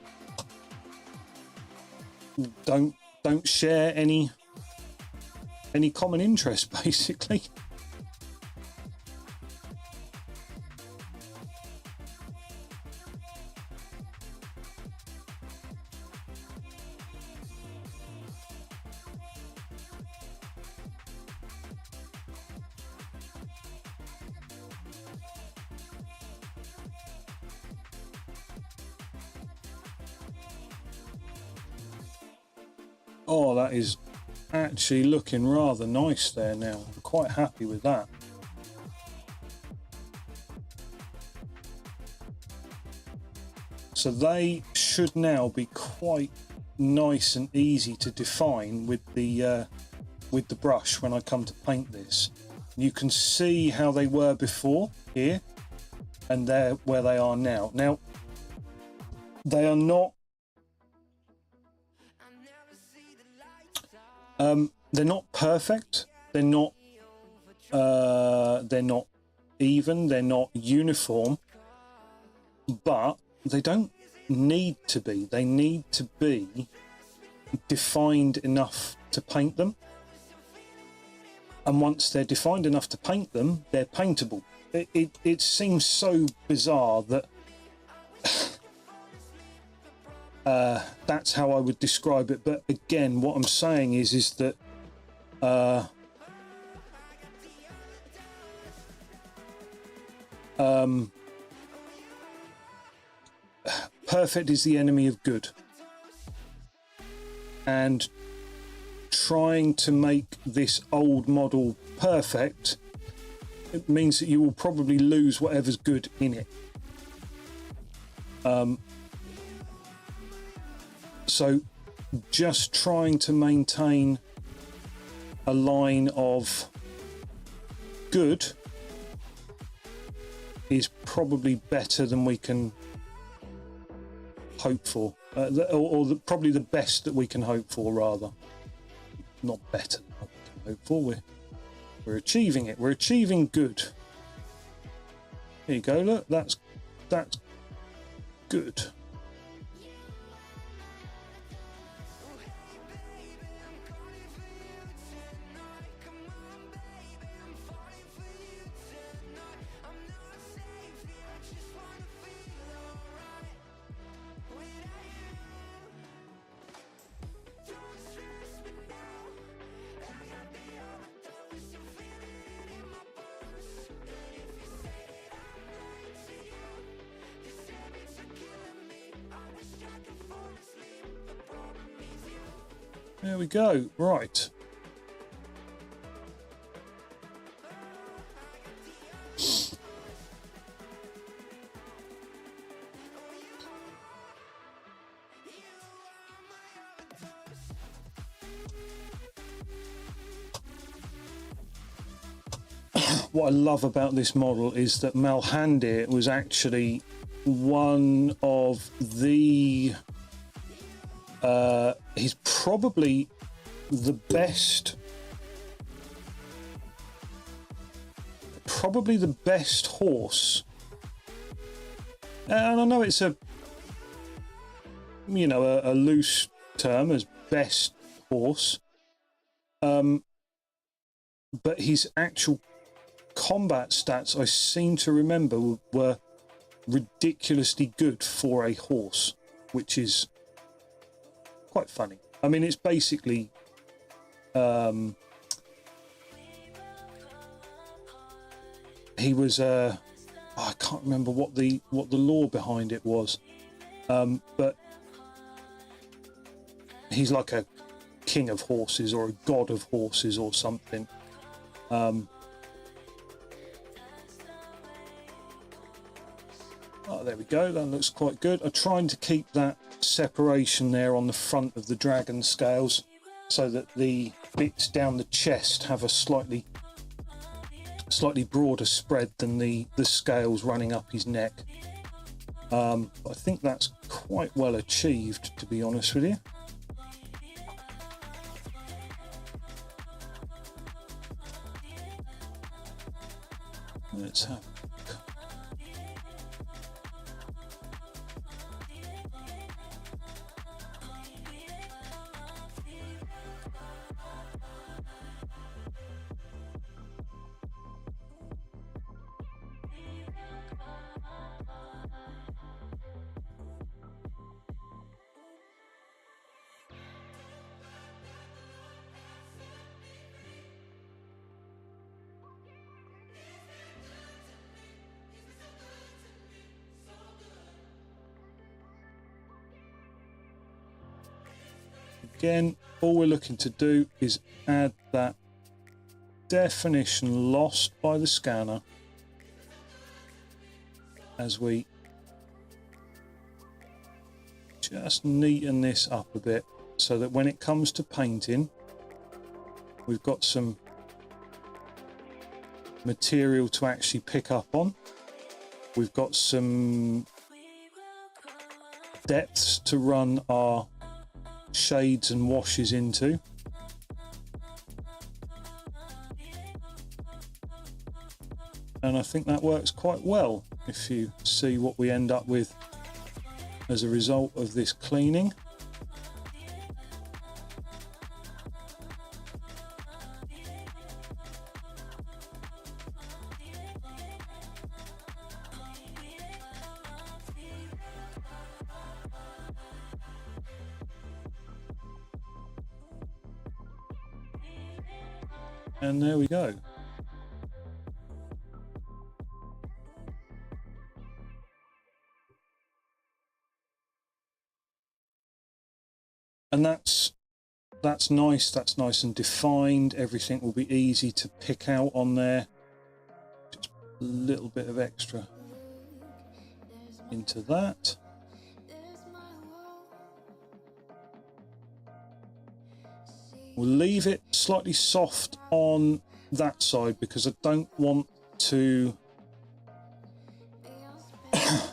don't share any common interest, basically. Oh, that is actually looking rather nice there now. I'm quite happy with that. So they should now be quite nice and easy to define with the brush when I come to paint this. You can see how they were before here, and there where they are now. Now, they are not they're not perfect, they're not even, they're not uniform, but they don't need to be. They need to be defined enough to paint them, and once they're defined enough to paint them, they're paintable. It seems so bizarre that that's how I would describe it, but again, what I'm saying is that perfect is the enemy of good, and trying to make this old model perfect it means that you will probably lose whatever's good in it. So just trying to maintain a line of good is probably better than we can hope for, probably the best that we can hope for, rather. Not better than what we can hope for. We're achieving it. We're achieving good. There you go. Look, that's good. There we go. Right. What I love about this model is that Malhandir was actually one of the he's probably the best horse, and I know it's a loose term as best horse, but his actual combat stats, I seem to remember, were ridiculously good for a horse, which is quite funny. I mean, it's basically he was I can't remember what the lore behind it was, but he's like a king of horses or a god of horses or something. Oh, there we go. That looks quite good. I'm trying to keep that separation there on the front of the dragon scales so that the bits down the chest have a slightly broader spread than the scales running up his neck. I think that's quite well achieved, to be honest with you. Let's have again, all we're looking to do is add that definition lost by the scanner as we just neaten this up a bit so that when it comes to painting, we've got some material to actually pick up on. We've got some depths to run our shades and washes into. And I think that works quite well if you see what we end up with as a result of this cleaning. And there we go. And that's nice. That's nice and defined. Everything will be easy to pick out on there. little bit of extra into that. We'll leave it slightly soft on that side because I don't want to...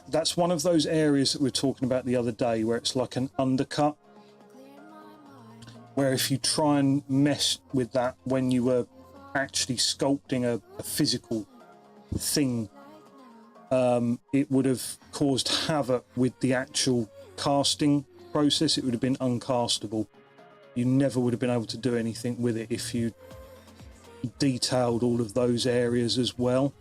That's one of those areas that we were talking about the other day where it's like an undercut, where if you try and mess with that when you were actually sculpting a physical thing, it would have caused havoc with the actual casting process. It would have been uncastable. You never would have been able to do anything with it if you detailed all of those areas as well.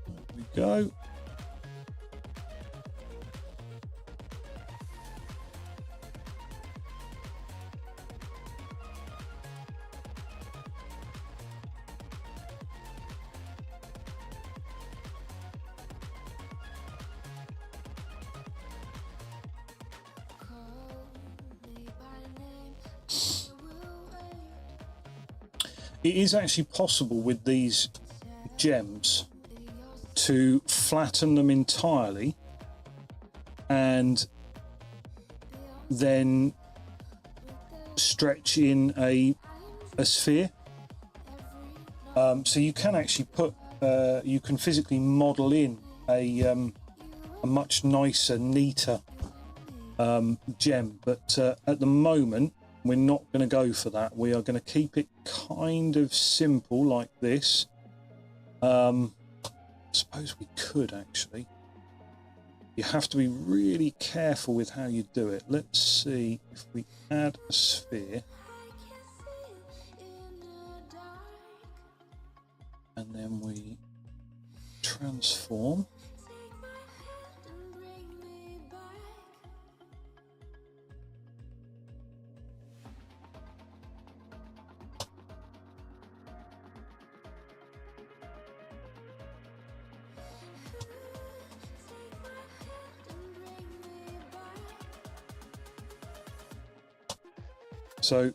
There we go. It is actually possible with these gems to flatten them entirely and then stretch in a sphere. So you can actually put, you can physically model in a much nicer, neater gem, but at the moment we're not going to go for that. We are going to keep it kind of simple like this. I suppose we could actually. You have to be really careful with how you do it. Let's see if we add a sphere and then we transform. So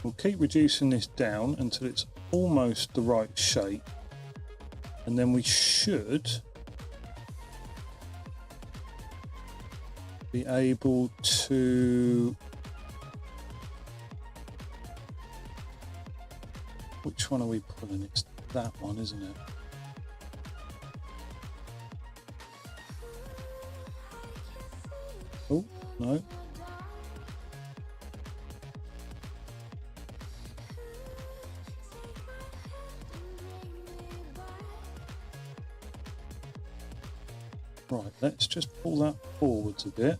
we'll keep reducing this down until it's almost the right shape, and then we should be able to... Which one are we pulling? It's that one, isn't it? Oh, no. Right, let's just pull that forwards a bit.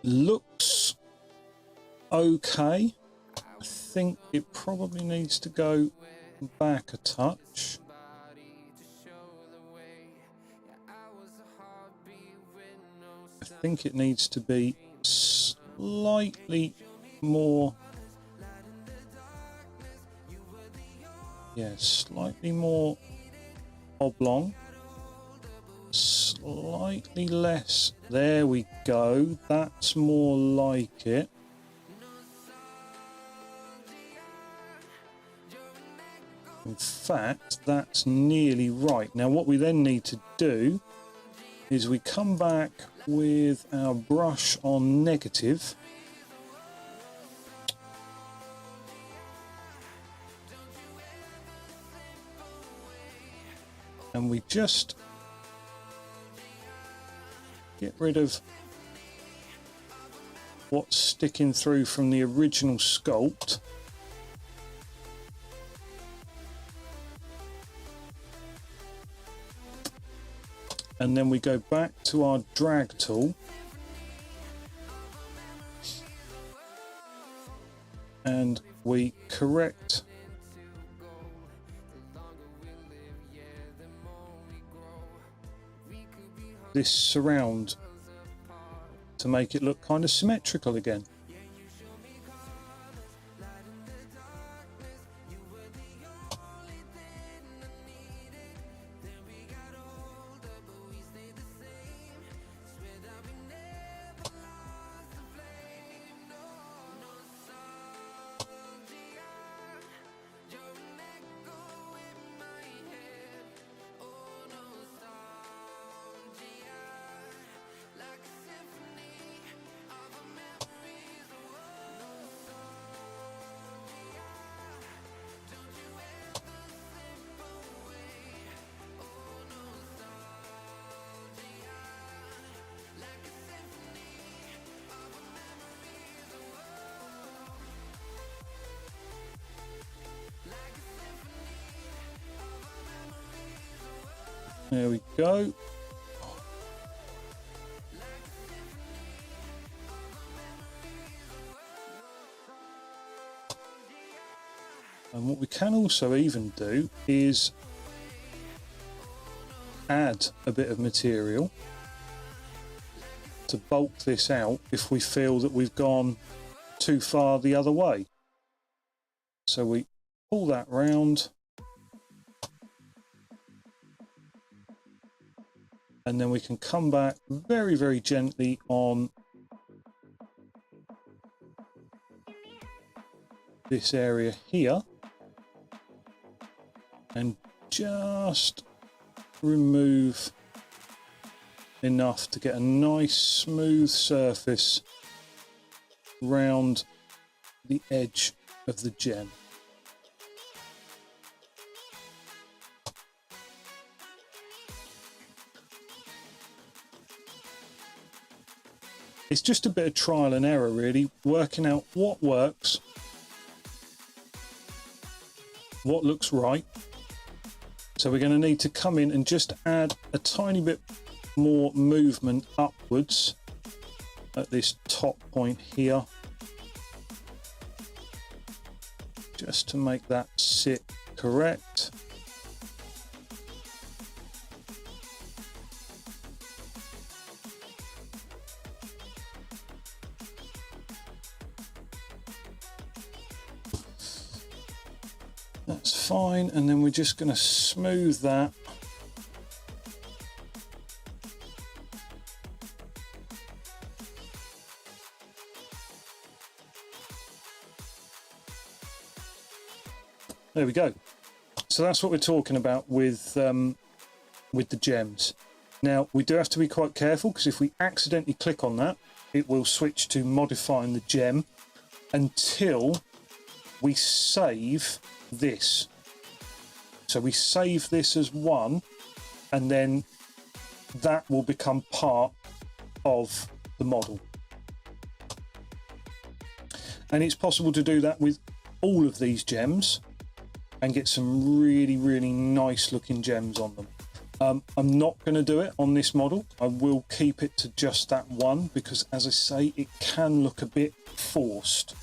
Looks okay. I think it probably needs to go back a touch. I think it needs to be slightly more, yeah, slightly more oblong. Slightly less. There we go. That's more like it. In fact, that's nearly right. Now what we then need to do is we come back with our brush on negative. And we just get rid of what's sticking through from the original sculpt. and then we go back to our drag tool and we correct this surround to make it look kind of symmetrical again. There we go. And what we can also even do is add a bit of material to bulk this out if we feel that we've gone too far the other way. So we pull that round, and then we can come back very, very gently on this area here and just remove enough to get a nice smooth surface round the edge of the gem. It's just a bit of trial and error, really, working out what works, what looks right. So we're going to need to come in and just add a tiny bit more movement upwards at this top point here, just to make that sit correct. That's fine, and then we're just going to smooth that. There we go. So that's what we're talking about with the gems. Now we do have to be quite careful, because if we accidentally click on that, it will switch to modifying the gem until we save this. So we save this as one, and then that will become part of the model. And it's possible to do that with all of these gems and get some really, really nice looking gems on them. I'm not going to do it on this model. I will keep it to just that one, because as I say, it can look a bit forced.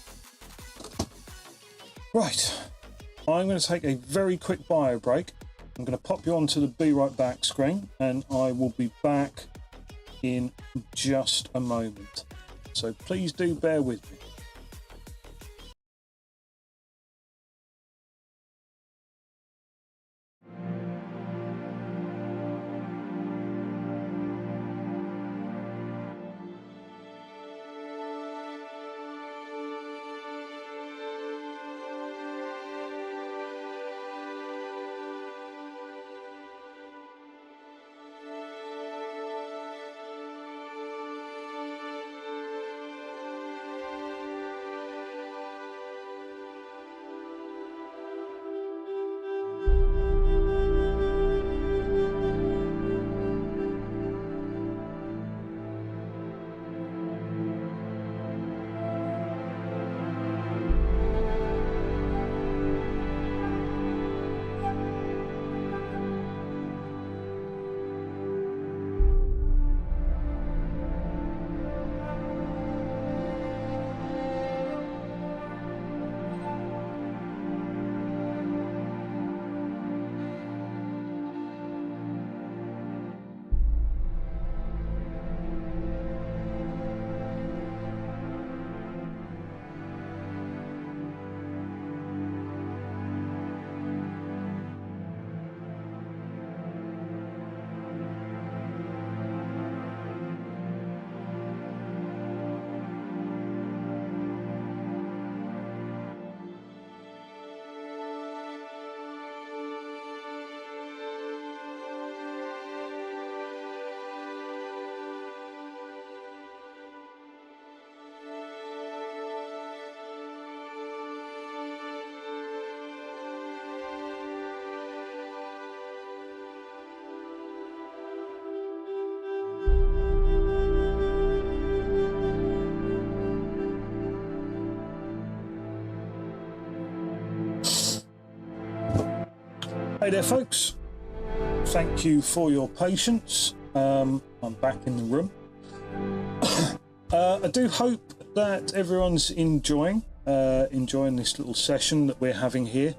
Right, I'm going to take a very quick bio break. I'm going to pop you onto the Be Right Back screen, and I will be back in just a moment. So please do bear with me. Hey there, folks. Thank you for your patience. I'm back in the room. I do hope that everyone's enjoying this little session that we're having here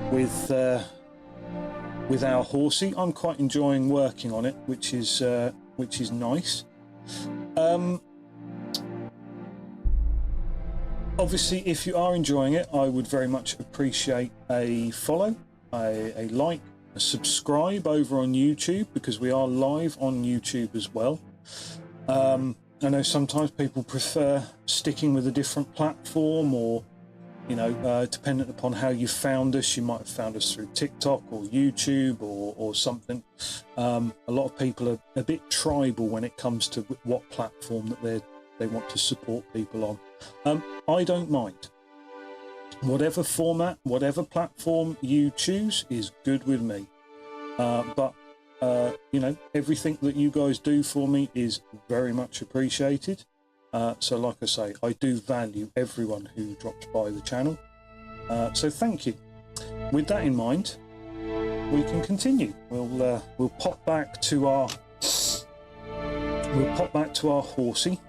with our horsey. I'm quite enjoying working on it, which is nice. Obviously, if you are enjoying it, I would very much appreciate a follow, a like, a subscribe over on YouTube, because we are live on YouTube as well. I know sometimes people prefer sticking with a different platform, or dependent upon how you found us. You might have found us through TikTok or YouTube or something. A lot of people are a bit tribal when it comes to what platform that they want to support people on. I don't mind. Whatever format, whatever platform you choose is good with me. But everything that you guys do for me is very much appreciated. So like I say, I do value everyone who drops by the channel. So thank you. With that in mind, we can continue. We'll pop back to our horsey.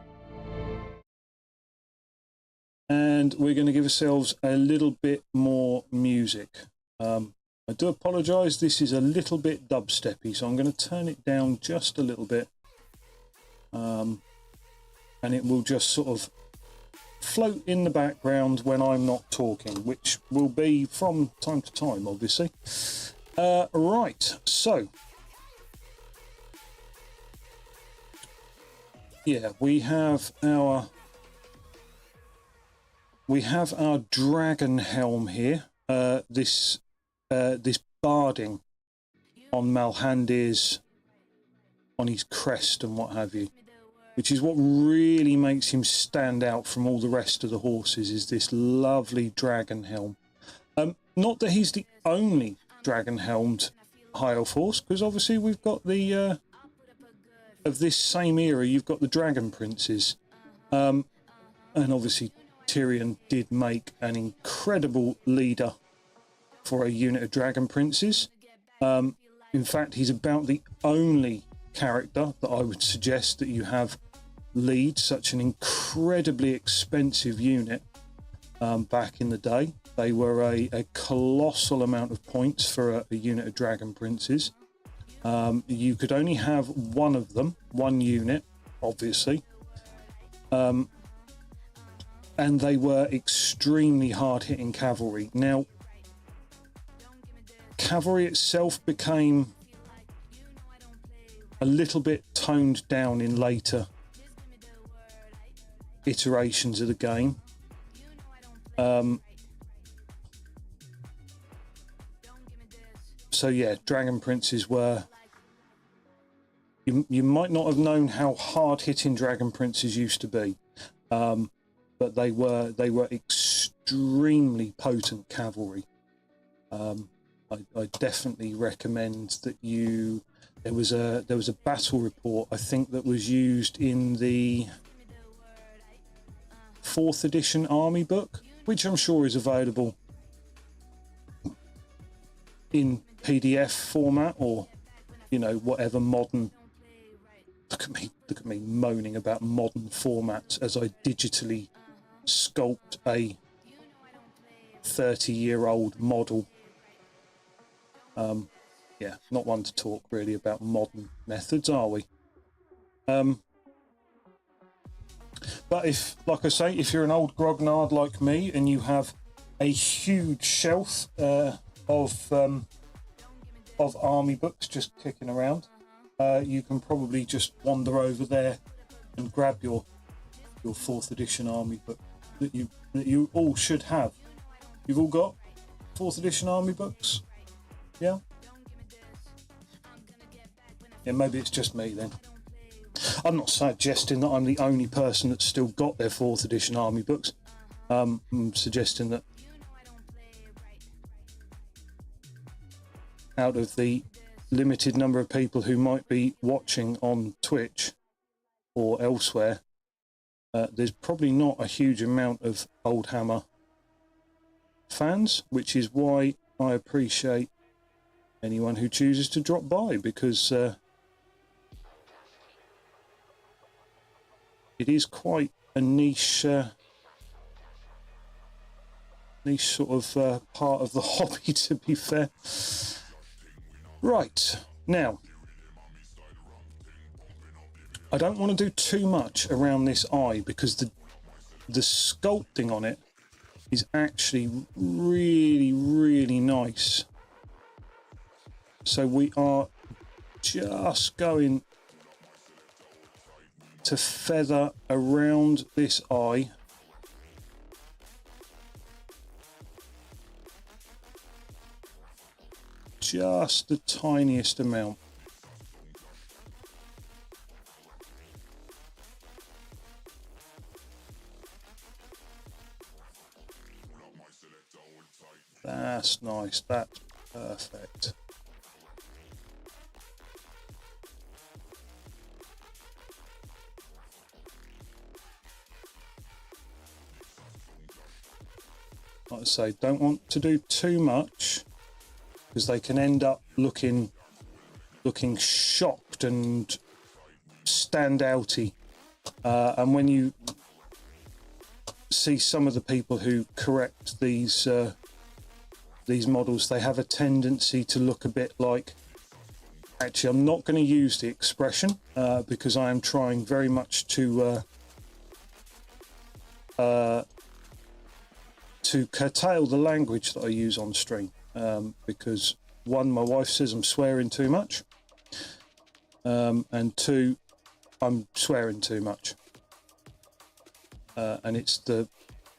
And we're going to give ourselves a little bit more music. I do apologise, this is a little bit dubsteppy, so I'm going to turn it down just a little bit. And it will just sort of float in the background when I'm not talking, which will be from time to time, obviously. Right, so. Yeah, we have our dragon helm here. This barding on Malhandir's, on his crest and what have you, which is what really makes him stand out from all the rest of the horses, is this lovely dragon helm. Not that he's the only dragon helmed high elf horse, because obviously we've got the of this same era, you've got the dragon princes, and obviously Tyrion did make an incredible leader for a unit of dragon princes. In fact, he's about the only character that I would suggest that you have lead such an incredibly expensive unit. Back in the day, they were a colossal amount of points for a unit of dragon princes. You could only have one of them, one unit, obviously. And they were extremely hard-hitting cavalry. Now, cavalry itself became a little bit toned down in later iterations of the game. So yeah, dragon princes were... You might not have known how hard-hitting dragon princes used to be. But they were extremely potent cavalry. I definitely recommend that you. There was a battle report, I think, that was used in the 4th edition army book, which I'm sure is available in PDF format, or whatever modern. Look at me moaning about modern formats as I digitally sculpt a 30-year-old model. Yeah, not one to talk really about modern methods, are we? But if, like I say, if you're an old grognard like me and you have a huge shelf of army books just kicking around, you can probably just wander over there and grab your 4th edition army book that you all should have. You've all got 4th edition army books? Yeah? Yeah, maybe it's just me then. I'm not suggesting that I'm the only person that's still got their 4th edition army books. I'm suggesting that out of the limited number of people who might be watching on Twitch or elsewhere, there's probably not a huge amount of Oldhammer fans, which is why I appreciate anyone who chooses to drop by, because it is quite a niche sort of part of the hobby, to be fair. Right, now I don't want to do too much around this eye, because the sculpting on it is actually really nice. So we are just going to feather around this eye. Just the tiniest amount. That's nice, that's perfect. Like I say, don't want to do too much, because they can end up looking shocked and standouty. And when you see some of the people who correct these models, they have a tendency to look a bit like, actually I'm not going to use the expression because I am trying very much to curtail the language that I use on stream, because one, my wife says I'm swearing too much, and two, I'm swearing too much, and it's the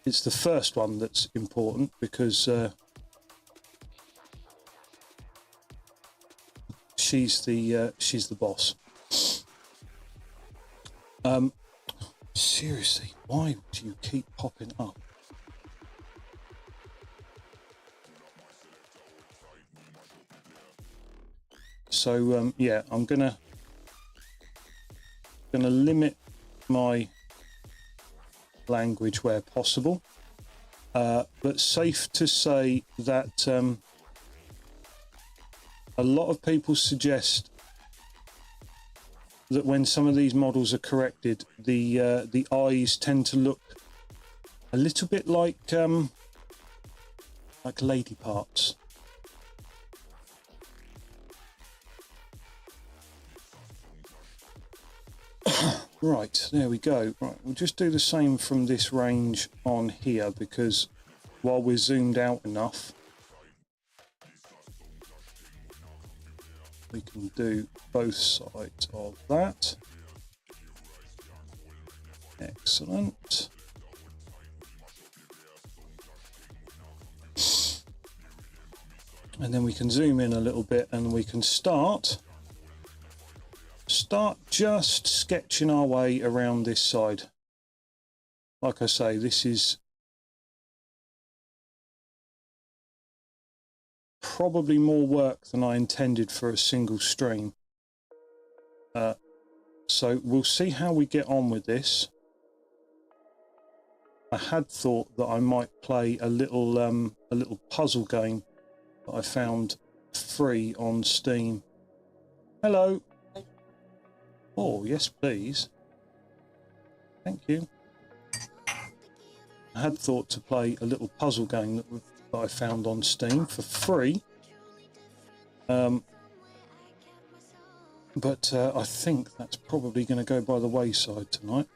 first one that's important, because she's the boss. Seriously, why do you keep popping up? So yeah, I'm gonna limit my language where possible, but safe to say that a lot of people suggest that when some of these models are corrected, the eyes tend to look a little bit like lady parts. Right, there we go. Right, we'll just do the same from this range on here, because while we're zoomed out enough, we can do both sides of that. Excellent. And then we can zoom in a little bit, and we can start just sketching our way around this side. Like I say, this is probably more work than I intended for a single stream. So we'll see how we get on with this. I had thought that I might play a little puzzle game that I found free on Steam. Hello. Oh, yes, please. Thank you. I had thought to play a little puzzle game that I found on Steam for free. But I think that's probably going to go by the wayside tonight.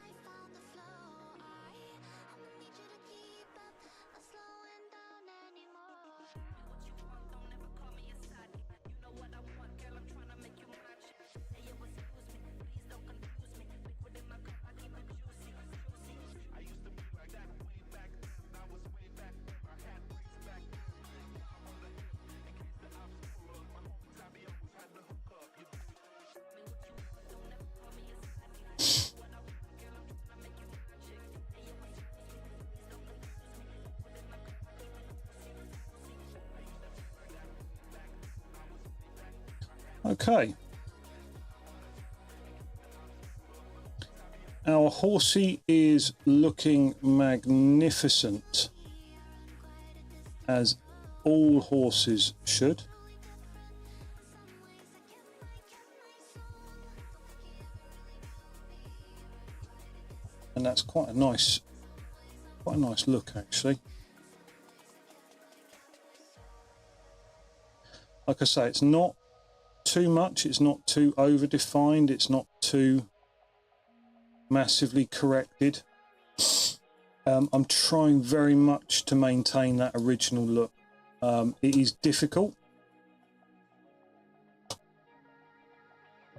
Okay. Our horsey is looking magnificent, as all horses should. and that's quite a nice look actually. Like I say, it's not too much, it's not too over defined, it's not too massively corrected. I'm trying very much to maintain that original look. It is difficult,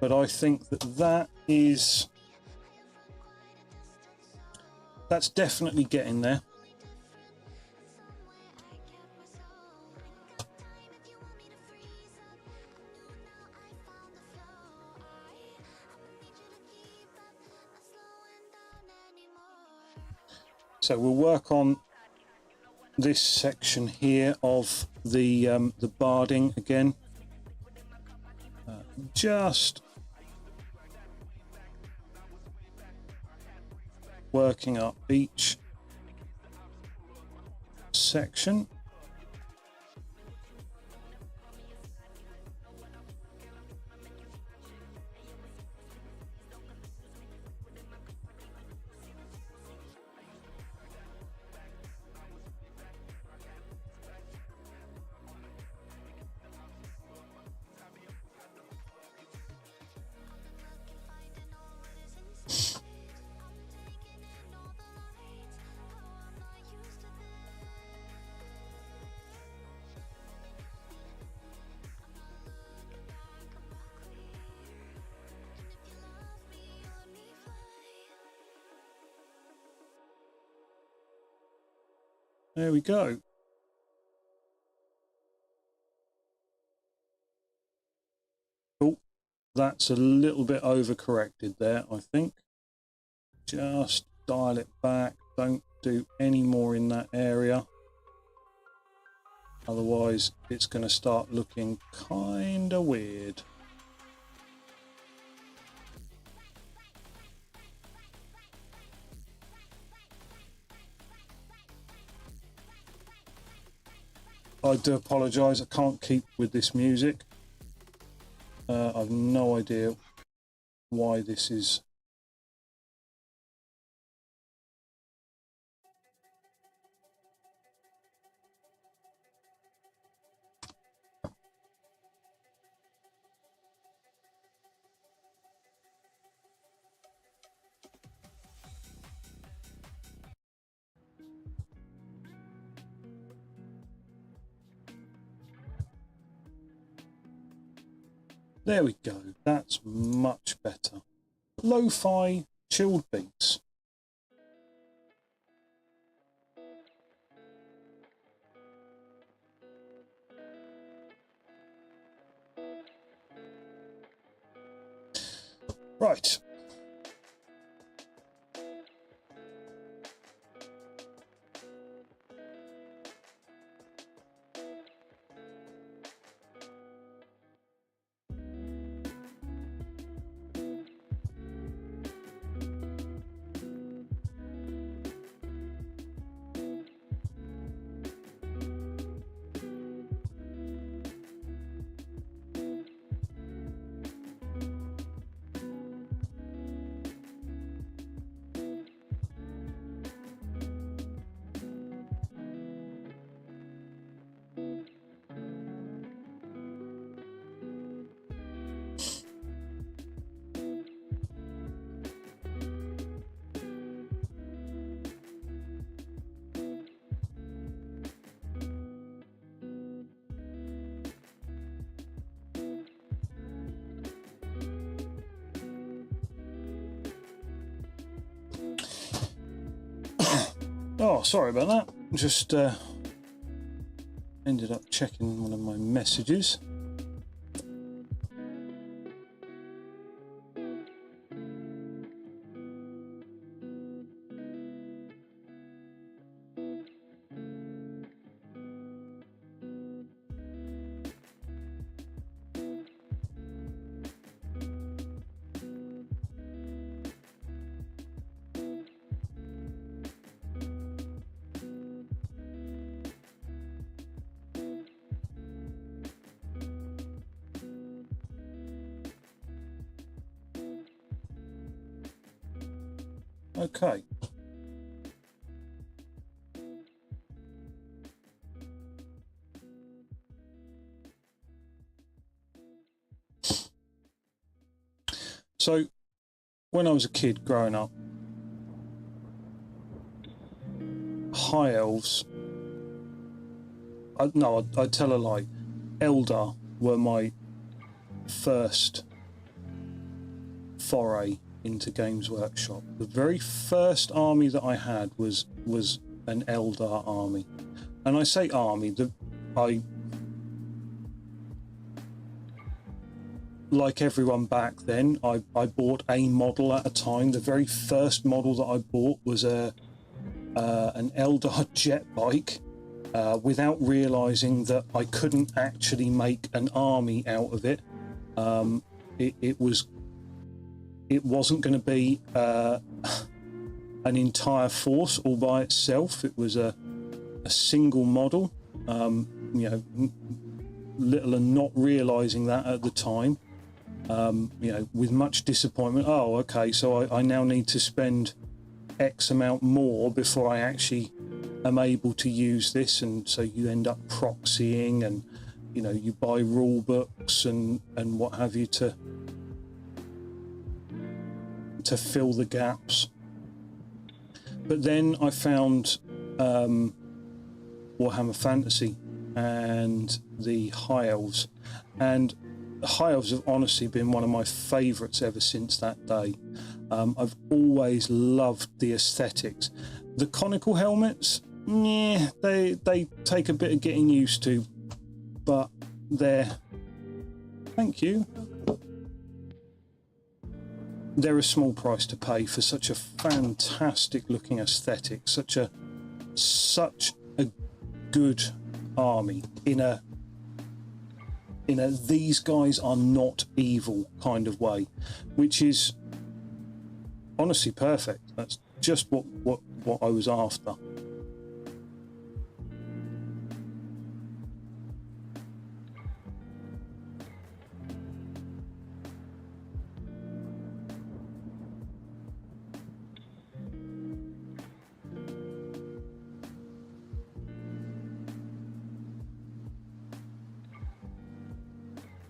but I think that's definitely getting there. So we'll work on this section here of the barding again, just working up each section. There we go. Oh, that's a little bit overcorrected there, I think. Just dial it back. Don't do any more in that area. Otherwise, it's going to start looking kind of weird. I do apologise, I can't keep with this music. I've no idea why this is. There we go, that's much better. Lo-fi chilled beats. Right. Oh, sorry about that. Just ended up checking one of my messages. Okay. So when I was a kid growing up, high elves, no, I'd tell a lie, Eldar were my first foray into Games Workshop. The very first army that I had was an Eldar army. And I say army, like everyone back then, I bought a model at a time. The very first model that I bought was an Eldar jet bike, without realizing that I couldn't actually make an army out of it. It wasn't going to be an entire force all by itself. It was a single model, you know, little and not realizing that at the time, you know, with much disappointment. Oh, okay, so I now need to spend X amount more before I actually am able to use this. And so you end up proxying, and you know, you buy rule books and what have you to fill the gaps. But then I found Warhammer Fantasy and the High Elves, and the High Elves have honestly been one of my favourites ever since that day. I've always loved the aesthetics. The conical helmets, yeah, they take a bit of getting used to, but thank you. They're a small price to pay for such a fantastic looking aesthetic, such a good army in a these guys are not evil kind of way, which is honestly perfect. That's just what I was after.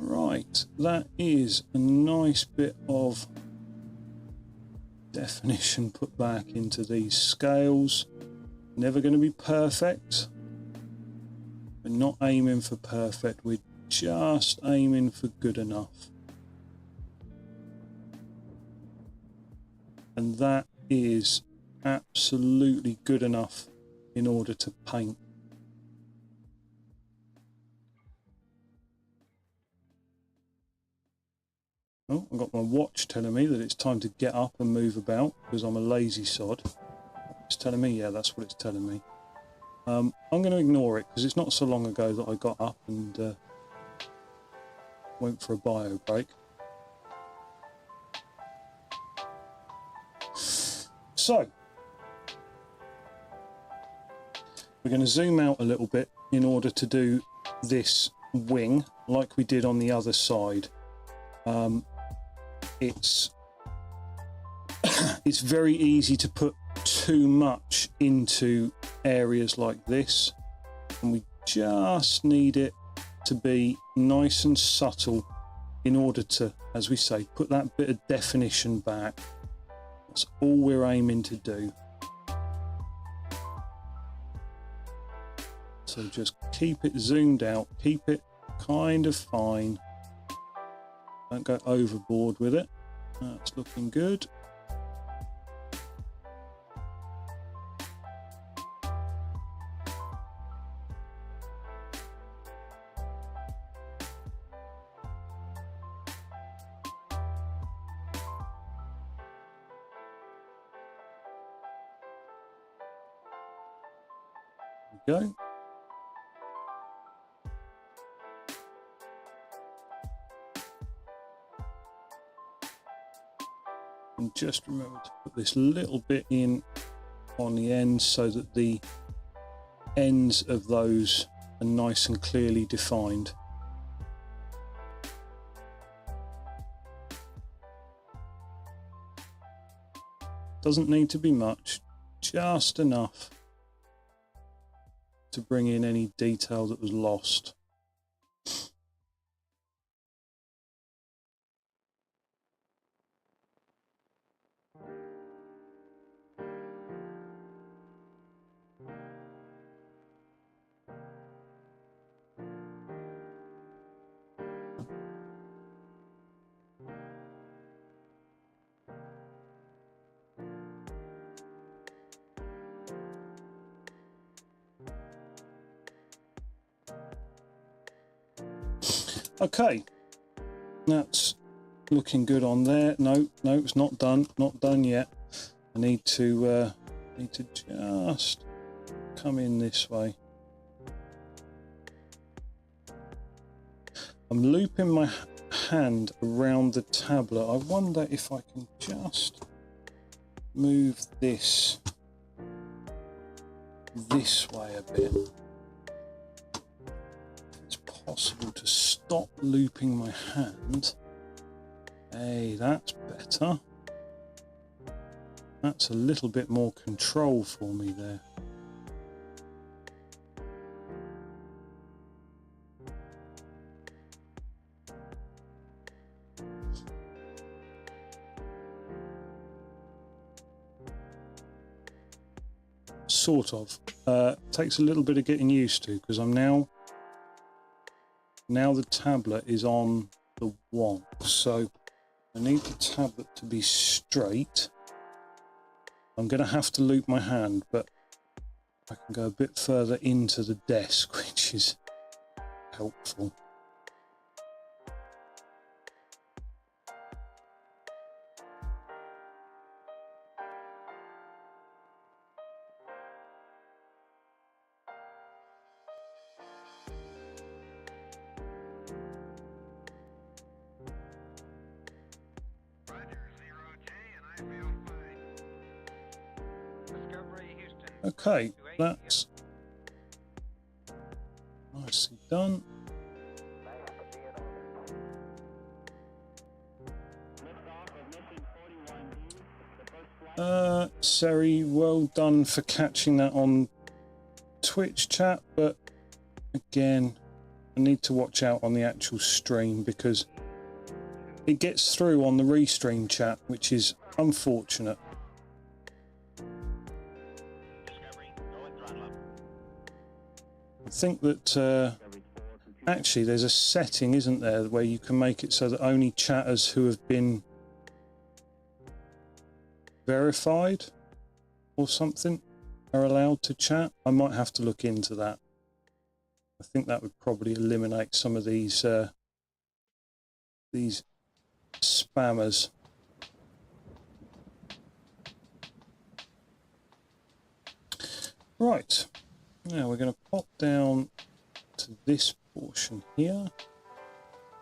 Right, that is a nice bit of definition put back into these scales. Never going to be perfect. We're not aiming for perfect, we're just aiming for good enough. And that is absolutely good enough in order to paint. Oh, I've got my watch telling me that it's time to get up and move about because I'm a lazy sod. It's telling me, yeah, that's what it's telling me. I'm going to ignore it because it's not so long ago that I got up and went for a bio break. So, we're going to zoom out a little bit in order to do this wing like we did on the other side. It's very easy to put too much into areas like this, and we just need it to be nice and subtle in order to, as we say, put that bit of definition back. That's all we're aiming to do. So just keep it zoomed out, keep it kind of fine. Don't go overboard with it. That's looking good. There we go. And just remember to put this little bit in on the ends so that the ends of those are nice and clearly defined. Doesn't need to be much, just enough to bring in any detail that was lost. Okay, that's looking good on there. No, it's not done. Not done yet. I need to just come in this way. I'm looping my hand around the tablet. I wonder if I can just move this way a bit. It's possible to stop looping my hand. Hey, that's better. That's a little bit more control for me there. Sort of. Takes a little bit of getting used to, because I'm now the tablet is on the wonk, so I need the tablet to be straight. I'm going to have to loop my hand, but I can go a bit further into the desk, which is helpful. Okay, that's nicely done. Seri, well done for catching that on Twitch chat, but again, I need to watch out on the actual stream because it gets through on the restream chat, which is unfortunate. I think that actually there's a setting, isn't there, where you can make it so that only chatters who have been verified or something are allowed to chat. I might have to look into that. I think that would probably eliminate some of these spammers. Right. Now we're going to pop down to this portion here,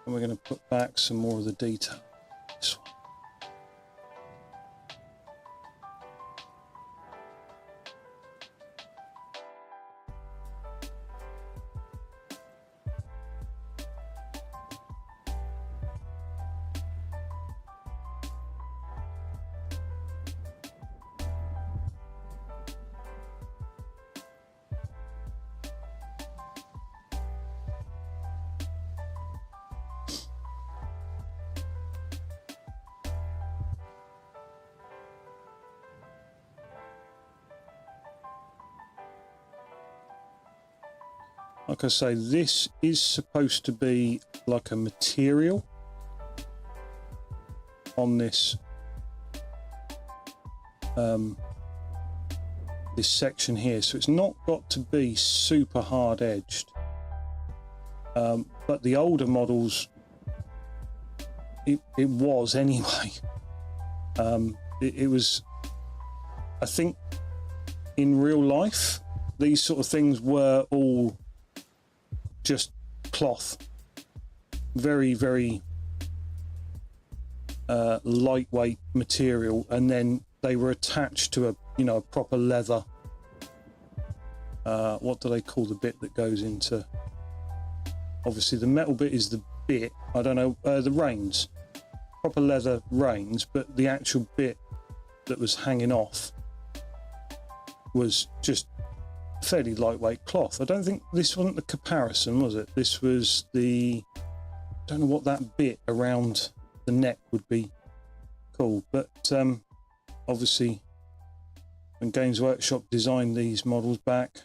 and we're going to put back some more of the detail. This one. Like I say, this is supposed to be like a material on this this section here, so it's not got to be super hard edged, but the older models it was anyway. It was, I think in real life these sort of things were all just cloth, very, very lightweight material, and then they were attached to a proper leather. What do they call the bit that goes into? Obviously, the metal bit is the bit. I don't know, the reins, proper leather reins, but the actual bit that was hanging off was just fairly lightweight cloth. I don't think this wasn't the comparison, was it? This was the, I don't know what that bit around the neck would be called, but obviously when Games Workshop designed these models back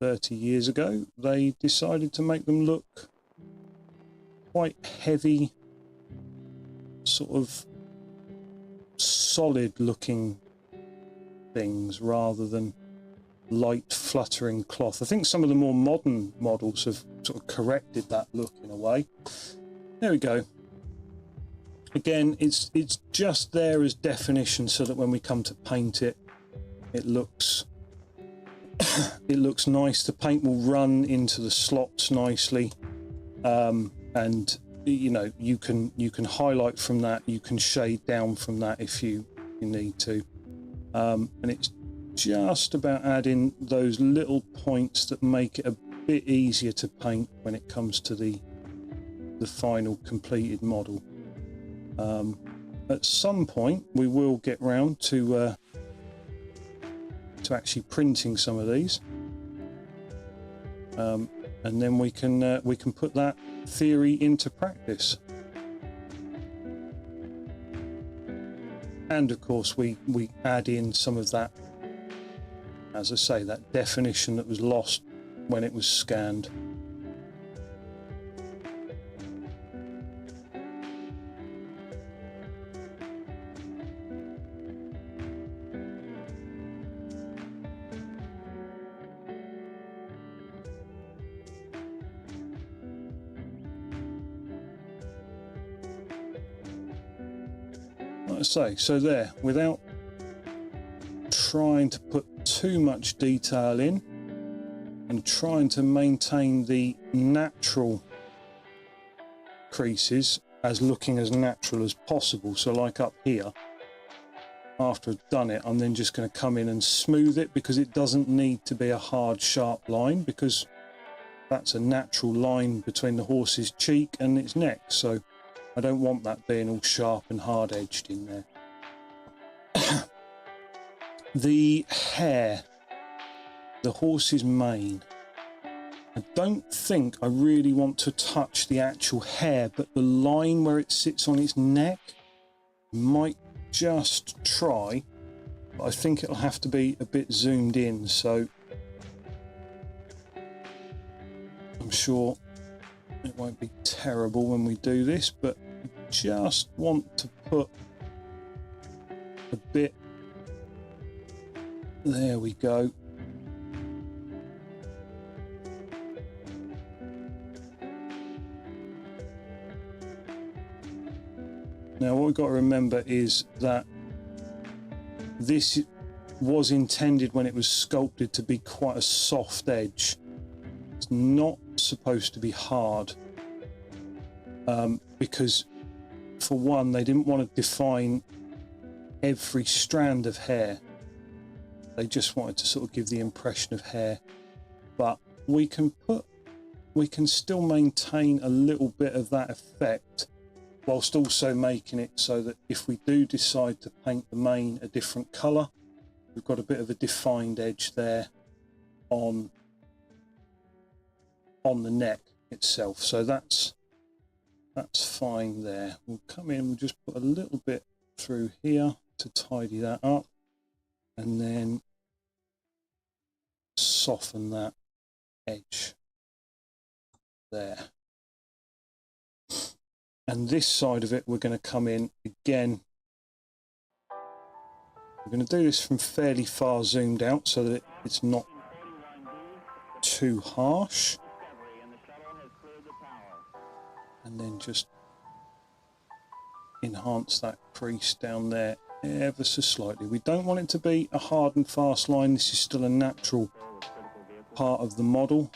30 years ago, they decided to make them look quite heavy, sort of solid looking things rather than light fluttering cloth. I think some of the more modern models have sort of corrected that look in a way. There we go. Again, it's just there as definition so that when we come to paint it, it looks it looks nice. The paint will run into the slots nicely, and you know, you can highlight from that, you can shade down from that if you need to, and it's just about adding those little points that make it a bit easier to paint when it comes to the final completed model. At some point we will get round to actually printing some of these, and then we can put that theory into practice. And of course we add in some of that, as I say, that definition that was lost when it was scanned. Like I say, so there, without trying to put too much detail in and trying to maintain the natural creases as looking as natural as possible. So like up here, after I've done it, I'm then just going to come in and smooth it, because it doesn't need to be a hard sharp line, because that's a natural line between the horse's cheek and its neck, so I don't want that being all sharp and hard edged in there. The hair, the horse's mane, I don't think I really want to touch the actual hair, but the line where it sits on its neck, might just try, but I think it'll have to be a bit zoomed in, so I'm sure it won't be terrible when we do this, but just want to put a bit. There we go. Now what we've got to remember is that this was intended when it was sculpted to be quite a soft edge. It's not supposed to be hard, because for one, they didn't want to define every strand of hair. They just wanted to sort of give the impression of hair, but we can still maintain a little bit of that effect whilst also making it so that if we do decide to paint the mane a different colour, we've got a bit of a defined edge there on the neck itself. So that's fine there. We'll come in, we'll just put a little bit through here to tidy that up, and then soften that edge there. And this side of it, we're going to come in again. We're going to do this from fairly far zoomed out so that it's not too harsh. And then just enhance that crease down there ever so slightly. We don't want it to be a hard and fast line. This is still a natural part of the model.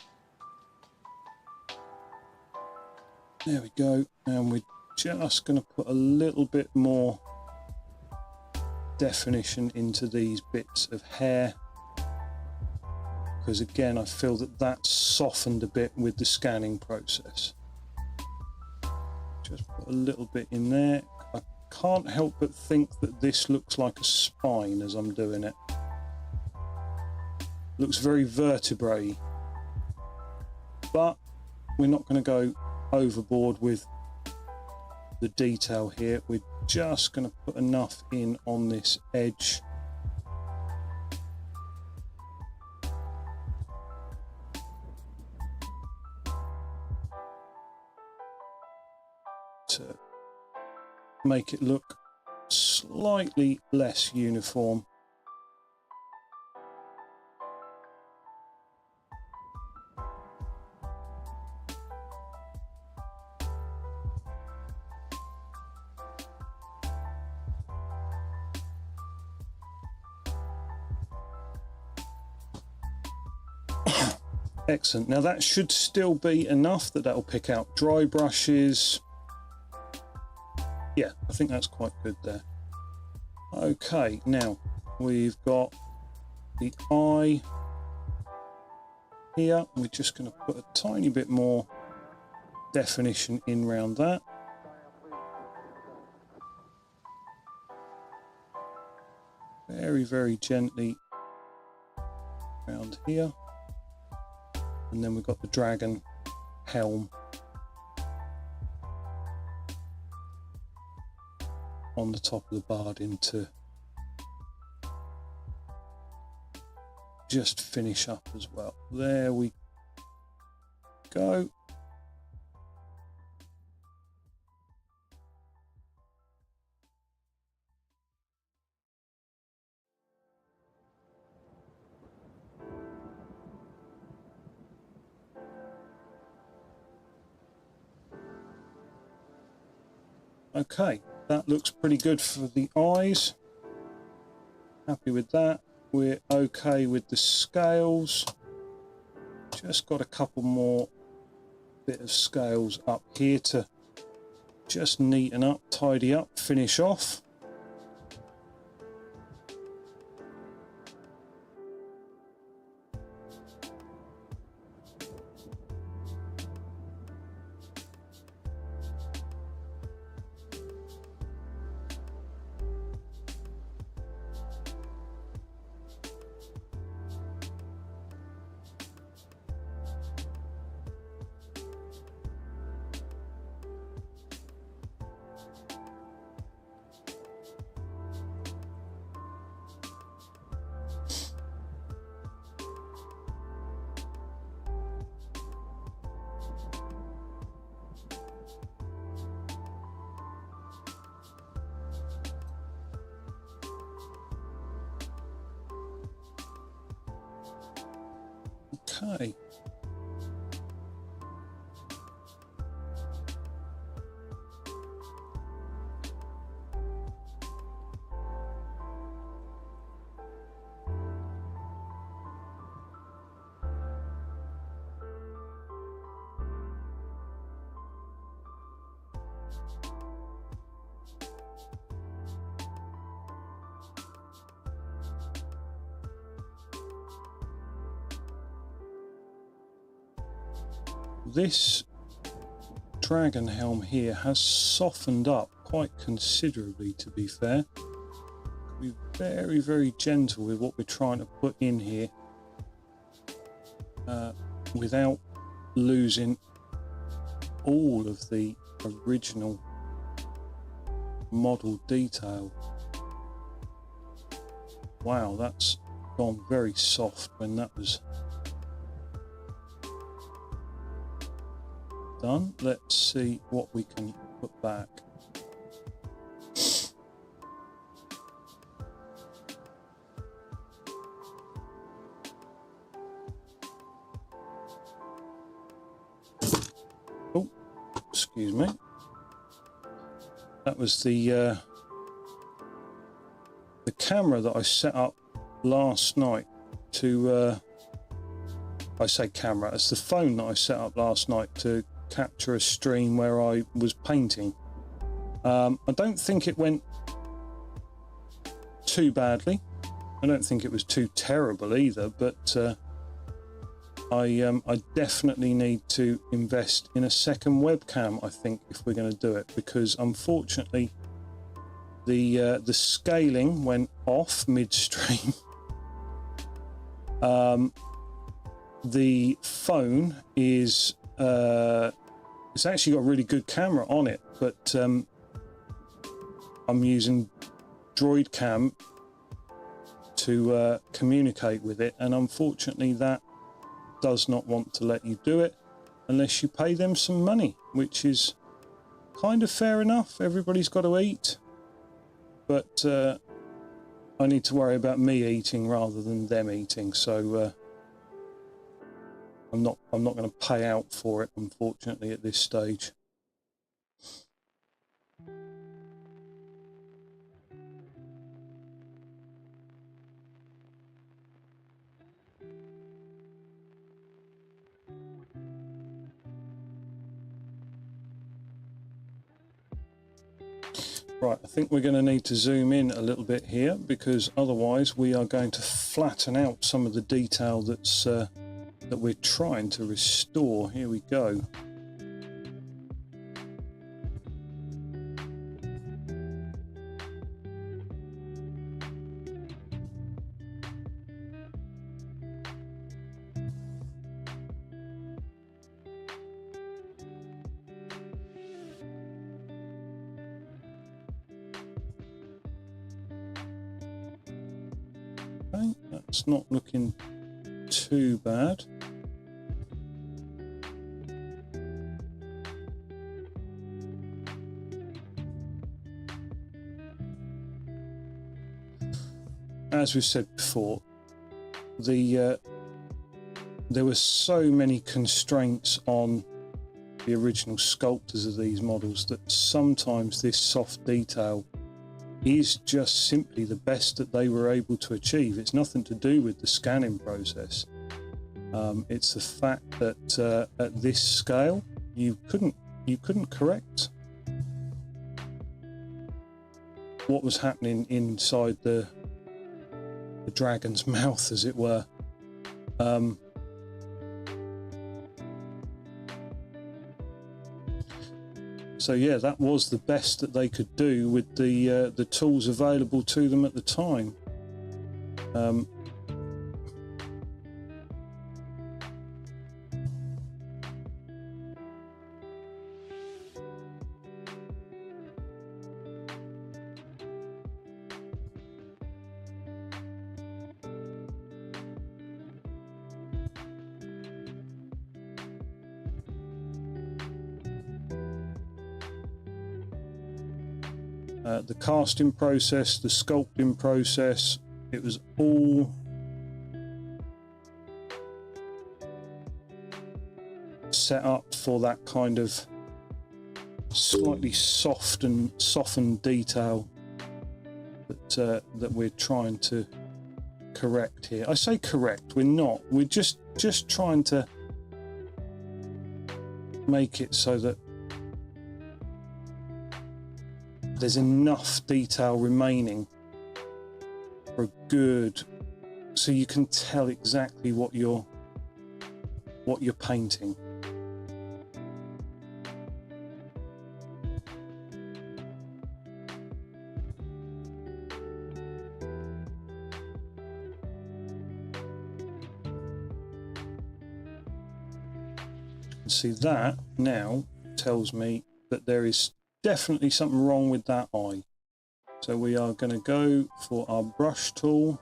There we go. And we're just going to put a little bit more definition into these bits of hair, because again I feel that that's softened a bit with the scanning process. Just put a little bit in there. I can't help but think that this looks like a spine as I'm doing it. Looks very vertebrae, but we're not going to go overboard with the detail here. We're just going to put enough in on this edge to make it look slightly less uniform. Excellent. Now that should still be enough that will pick out dry brushes. Yeah, I think that's quite good there. Okay, now we've got the eye here. We're just going to put a tiny bit more definition in around that. Very, very gently around here. And then we've got the dragon helm on the top of the bardin to just finish up as well. There we go. Okay, that looks pretty good for the eyes. Happy with that. We're okay with the scales. Just got a couple more bit of scales up here to just neaten up, tidy up, finish off. Okay. This dragon helm here has softened up quite considerably, to be fair. Be very, very gentle with what we're trying to put in here without losing all of the original model detail. Wow, that's gone very soft when that was done. Let's see what we can put back. Oh, excuse me. That was the camera that I set up last night to I say camera, it's the phone that I set up last night to capture a stream where I was painting. I don't think it went too badly. I don't think it was too terrible either, but I definitely need to invest in a second webcam, I think, if we're going to do it, because unfortunately the scaling went off midstream. The phone is it's actually got a really good camera on it, but I'm using Droid Cam to communicate with it, and unfortunately that does not want to let you do it unless you pay them some money, which is kind of fair enough. Everybody's got to eat, but I need to worry about me eating rather than them eating, so I'm not going to pay out for it, unfortunately, at this stage. Right, I think we're going to need to zoom in a little bit here, because otherwise we are going to flatten out some of the detail that's that we're trying to restore. Here we go. Okay, that's not looking too bad. As we said before, there were so many constraints on the original sculptors of these models that sometimes this soft detail is just simply the best that they were able to achieve. It's nothing to do with the scanning process. It's the fact that at this scale you couldn't correct what was happening inside the dragon's mouth, as it were. So yeah, that was the best that they could do with the tools available to them at the time. The casting process, the sculpting process, it was all set up for that kind of slightly soft and softened detail that we're trying to correct here. I say correct, we're not. We're just trying to make it so that there's enough detail remaining for a good, so you can tell exactly what you're painting. See, that now tells me that there is definitely something wrong with that eye. So we are going to go for our brush tool,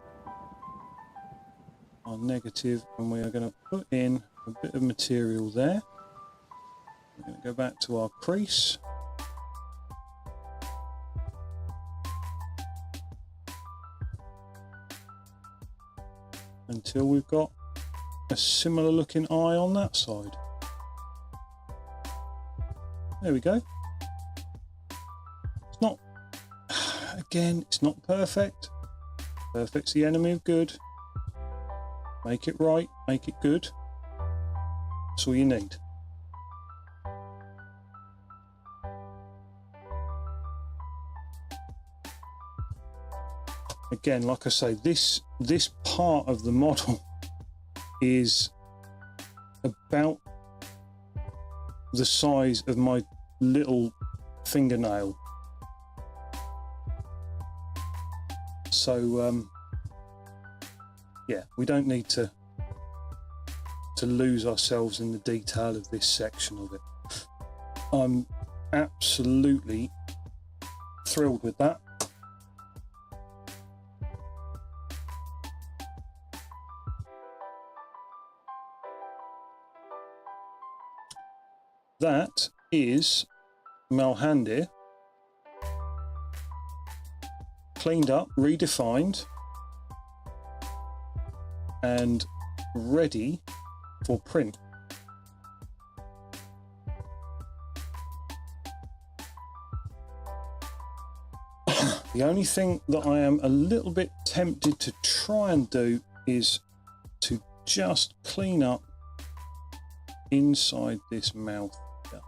our negative, and we are going to put in a bit of material there. We're going to go back to our crease. Until we've got a similar looking eye on that side. There we go. It's not, again, it's not perfect. Perfect's the enemy of good. Make it right, make it good. That's all you need. Again, like I say, this part of the model is about the size of my little fingernail. So yeah, we don't need to lose ourselves in the detail of this section of it. I'm absolutely thrilled with that. That is Malhandir, cleaned up, redefined, and ready for print. The only thing that I am a little bit tempted to try and do is to just clean up inside this mouth here.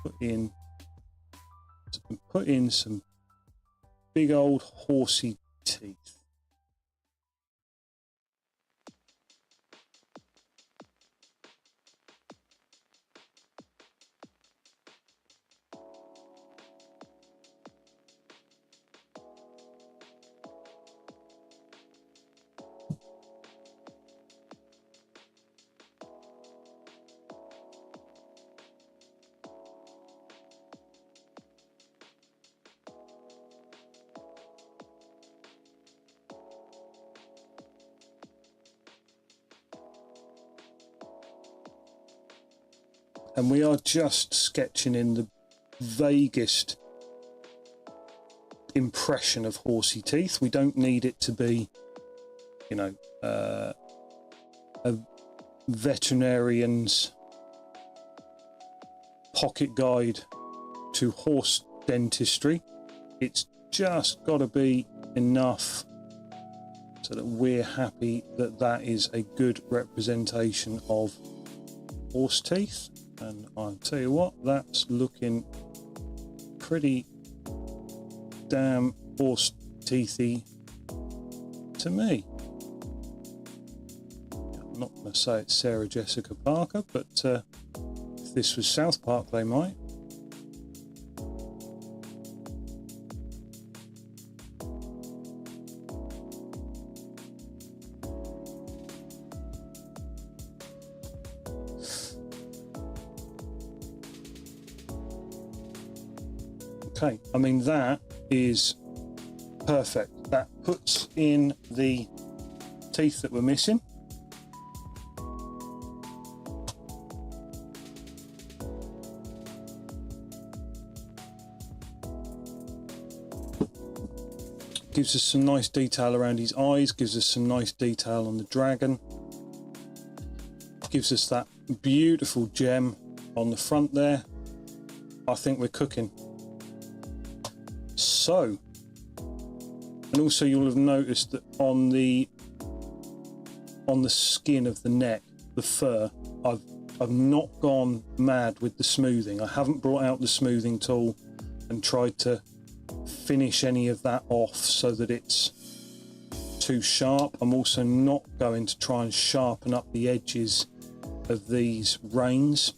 Put in and put in some big old horsey teeth. And we are just sketching in the vaguest impression of horsey teeth. We don't need it to be, you know, a veterinarian's pocket guide to horse dentistry. It's just got to be enough so that we're happy that that is a good representation of horse teeth. And I'll tell you what, that's looking pretty damn horse teethy to me. I'm not going to say it's Sarah Jessica Parker, but if this was South Park, they might. Okay, I mean, that is perfect. That puts in the teeth that we're missing. Gives us some nice detail around his eyes, gives us some nice detail on the dragon. Gives us that beautiful gem on the front there. I think we're cooking. So, and also you'll have noticed that on the skin of the neck, the fur, I've not gone mad with the smoothing. I haven't brought out the smoothing tool and tried to finish any of that off so that it's too sharp. I'm also not going to try and sharpen up the edges of these reins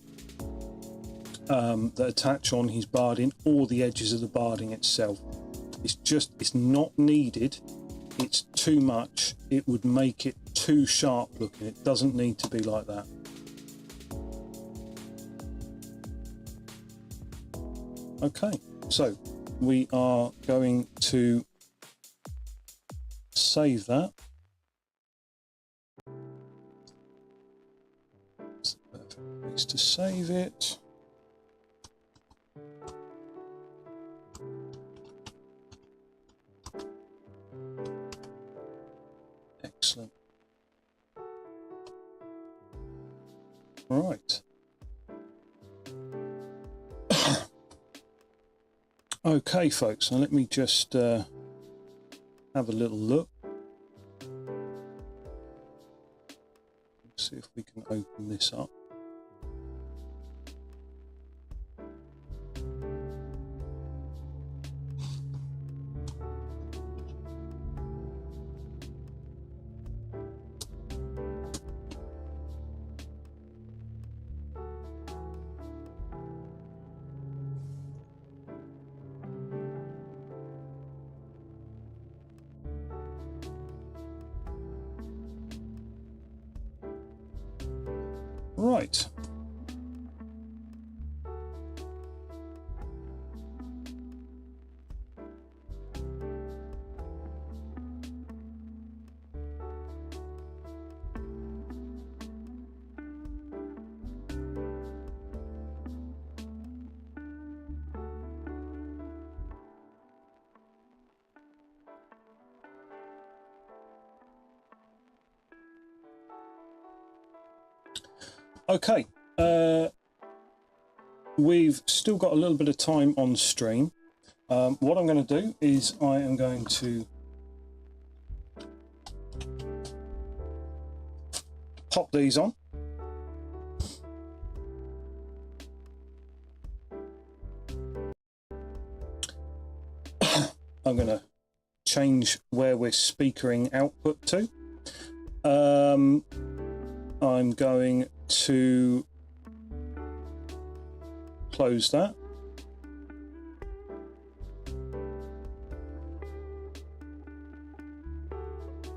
that attach on his barding, or the edges of the barding itself. It's not needed. It's too much. It would make it too sharp looking. It doesn't need to be like that. Okay, so we are going to save that. It's the perfect place to save it. Excellent. Right. Okay, folks, now let me just have a little look. Let's see if we can open this up. Right. Okay, we've still got a little bit of time on stream. What I'm going to do is I am going to pop these on. I'm going to change where we're speakering output to. I'm going to close that.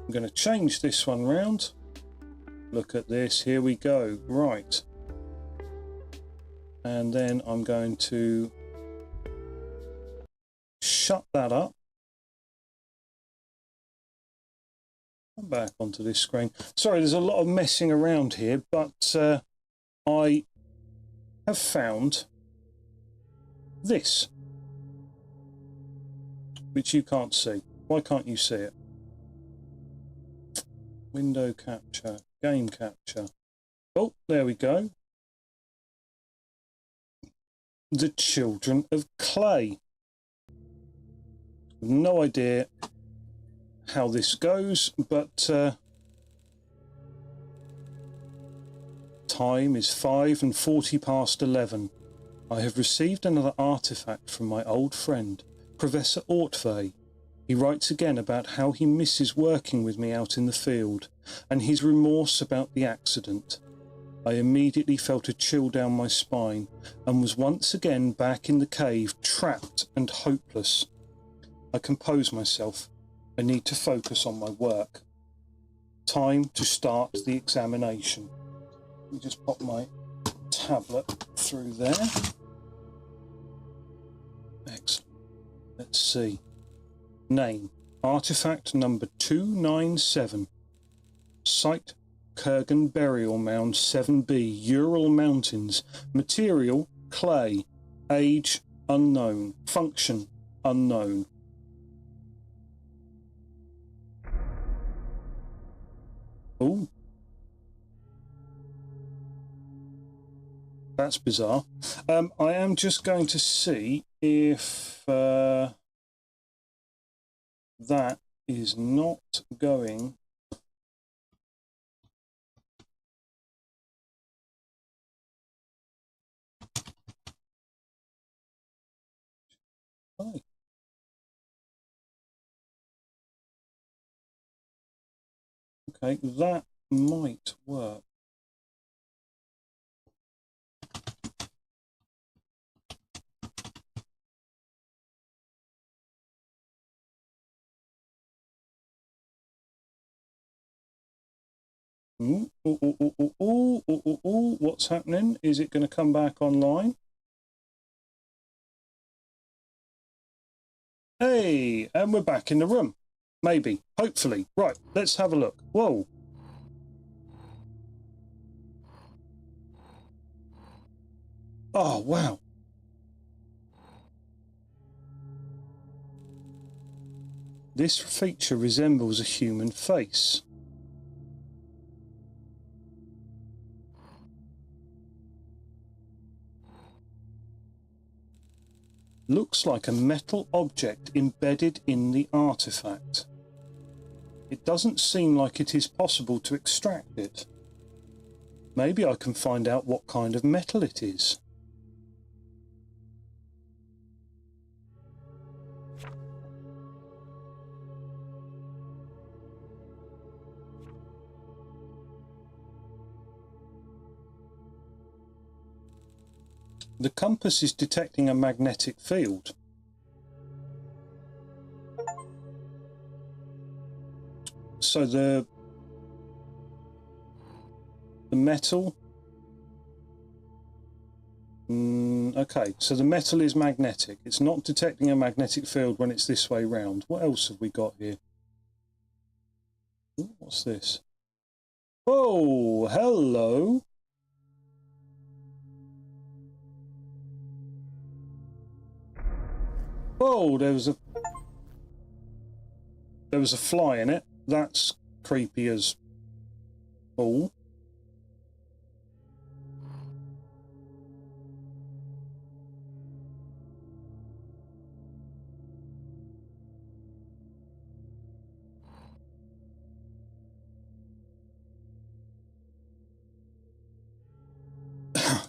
I'm going to change this one round. Look at this, here we go, right. And then I'm going to shut that up. Come back onto this screen. Sorry, there's a lot of messing around here, but I have found this, which you can't see. Why can't you see it? Window capture, game capture. Oh, there we go. The Children of Clay. No idea how this goes, but time is 5:40 past 11. I have received another artifact from my old friend, Professor Ortvay. He writes again about how he misses working with me out in the field, and his remorse about the accident. I immediately felt a chill down my spine, and was once again back in the cave, trapped and hopeless. I compose myself. I need to focus on my work. Time to start the examination. Let me just pop my tablet through there. Excellent. Let's see. Name, artifact number 297. Site, Kurgan Burial Mound 7B, Ural Mountains. Material, clay. Age, unknown. Function, unknown. Oh. That's bizarre. I am just going to see if that is not going Hi. Okay, that might work. Ooh, ooh, ooh, ooh, ooh, ooh, ooh, ooh, ooh. What's happening? Is it going to come back online? Hey, and we're back in the room. Maybe, hopefully. Right, let's have a look. Whoa. Oh, wow. This feature resembles a human face. Looks like a metal object embedded in the artifact. It doesn't seem like it is possible to extract it. Maybe I can find out what kind of metal it is. The compass is detecting a magnetic field. So the metal... okay, so the metal is magnetic. It's not detecting a magnetic field when it's this way round. What else have we got here? Ooh, what's this? Oh, hello. Oh, there was a fly in it. That's creepy as all.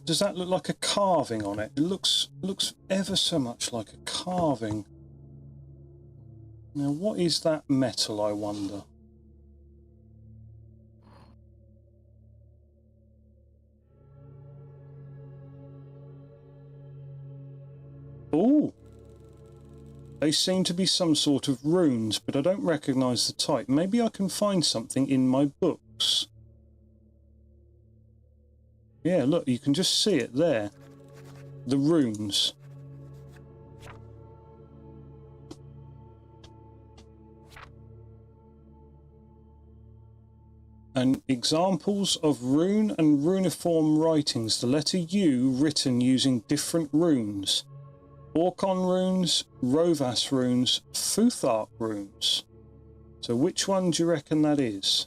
Does that look like a carving on it? It looks ever so much like a carving. Now, what is that metal, I wonder? Oh! They seem to be some sort of runes, but I don't recognise the type. Maybe I can find something in my books. Yeah, look, you can just see it there. The runes. And examples of rune and runiform writings. The letter U written using different runes. Orkon runes, Rovas runes, Futhark runes. So which one do you reckon that is?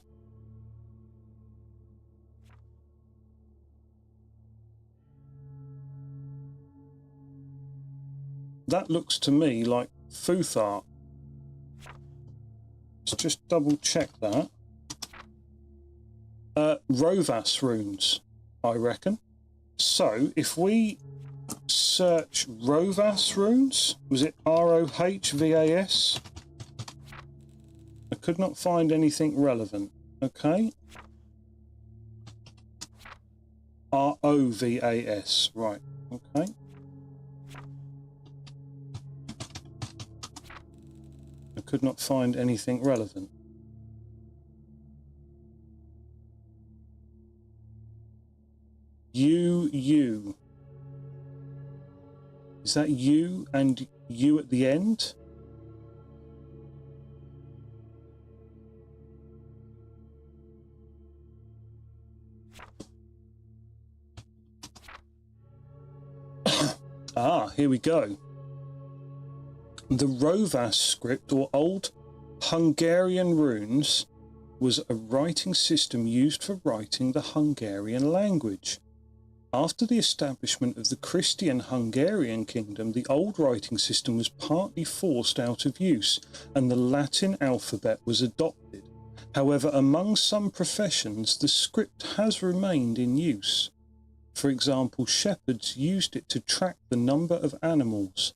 That looks to me like Futhark. Let's just double check that. Rovas runes, I reckon. So if we search Rovas runes, was it Rohvas? I could not find anything relevant. Okay. Rovas, right. Okay. I could not find anything relevant. U. Is that U and U at the end? Ah, here we go. The Rovas script, or Old Hungarian runes, was a writing system used for writing the Hungarian language. After the establishment of the Christian Hungarian kingdom, the old writing system was partly forced out of use, and the Latin alphabet was adopted. However, among some professions, the script has remained in use. For example, shepherds used it to track the number of animals.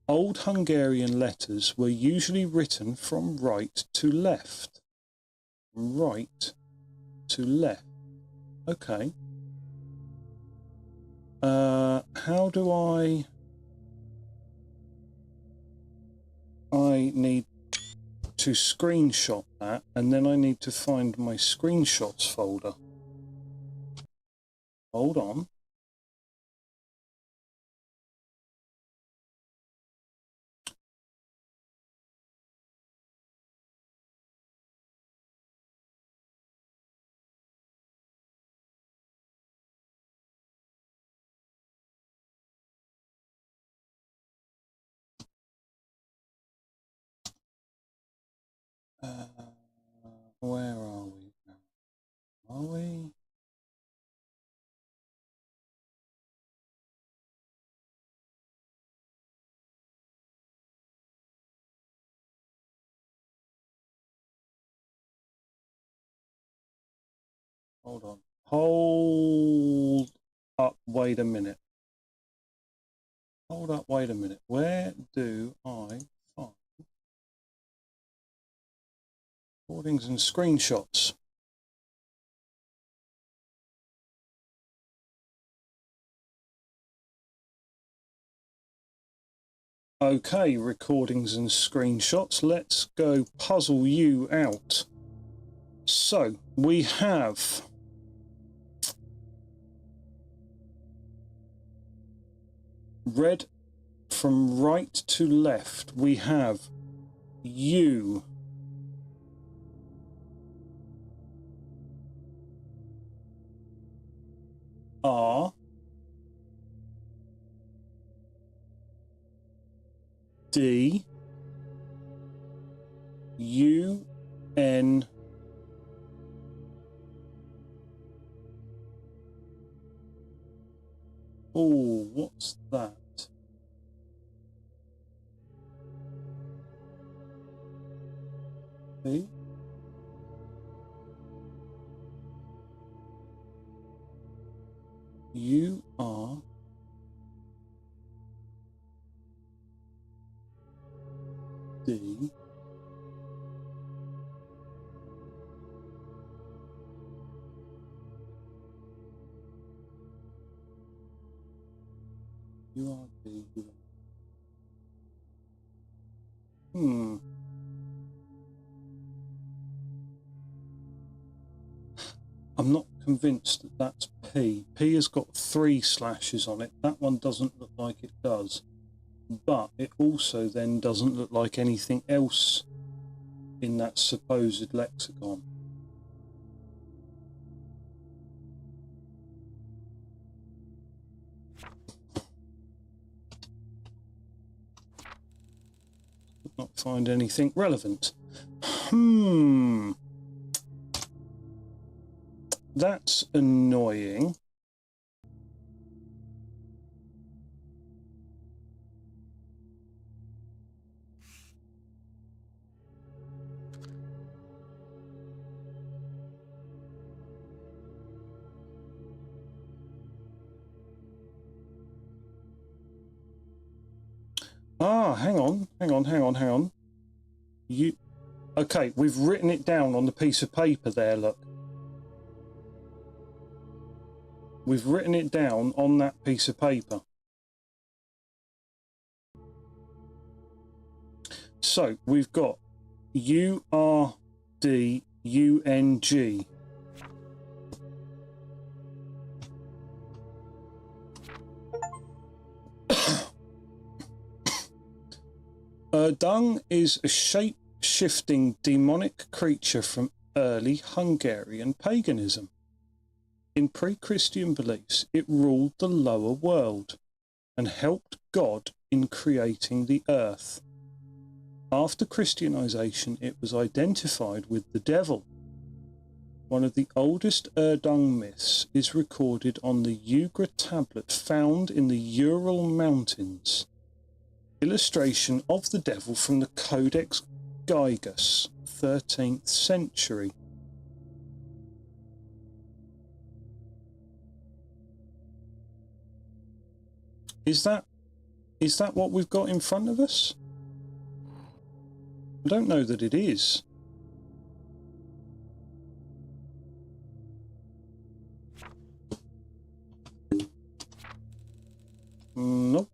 Old Hungarian letters were usually written from right to left. Right to left. Okay. How do I need to screenshot that, and then I need to find my screenshots folder. Hold on. Where are we now? Are we? Hold on. Hold up, wait a minute. Hold up, wait a minute. Where do I find recordings and screenshots? Okay, recordings and screenshots. Let's go puzzle you out. So we have read from right to left. We have U, R, D, U, N, oh, what's that? B, U, R, D, URD. I'm not convinced that that's P. P has got 3 slashes on it. That one doesn't look like it does. But it also then doesn't look like anything else in that supposed lexicon. Could not find anything relevant. That's annoying. Ah, hang on. Okay, we've written it down on the piece of paper there, look. We've written it down on that piece of paper. So we've got URDUNG. Erdung is a shape-shifting demonic creature from early Hungarian paganism. In pre-Christian beliefs, it ruled the lower world and helped God in creating the earth. After Christianization, it was identified with the devil. One of the oldest Erdung myths is recorded on the Ugra tablet found in the Ural Mountains. Illustration of the devil from the Codex Gigas, 13th century. Is that what we've got in front of us? I don't know that it is. Nope.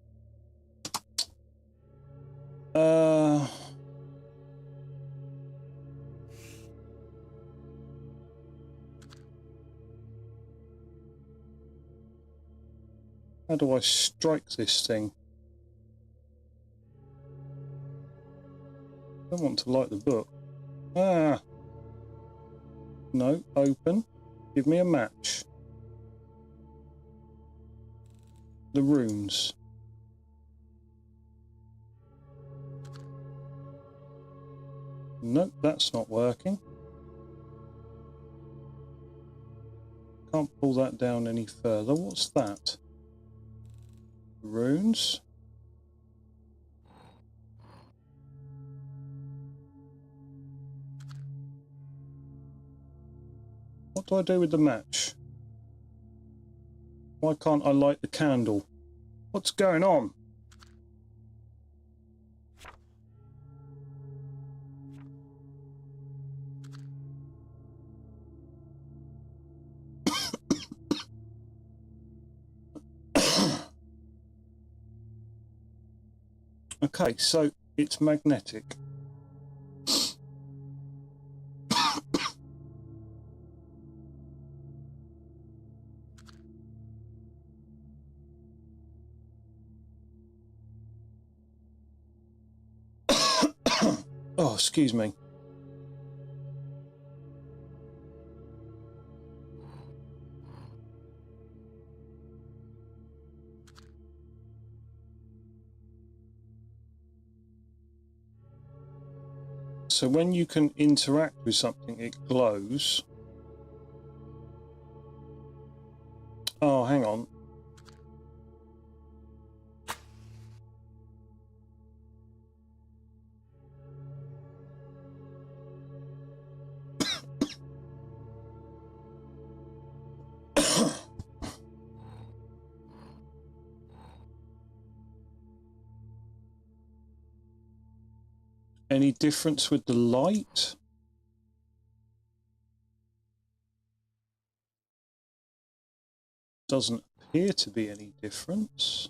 How do I strike this thing? I don't want to light the book. Ah. No, open. Give me a match. The runes. Nope, that's not working. Can't pull that down any further. What's that? Runes. What do I do with the match? Why can't I light the candle? What's going on? Okay, so it's magnetic. Oh, excuse me. So when you can interact with something, it glows. Oh, hang on. Any difference with the light? Doesn't appear to be any difference.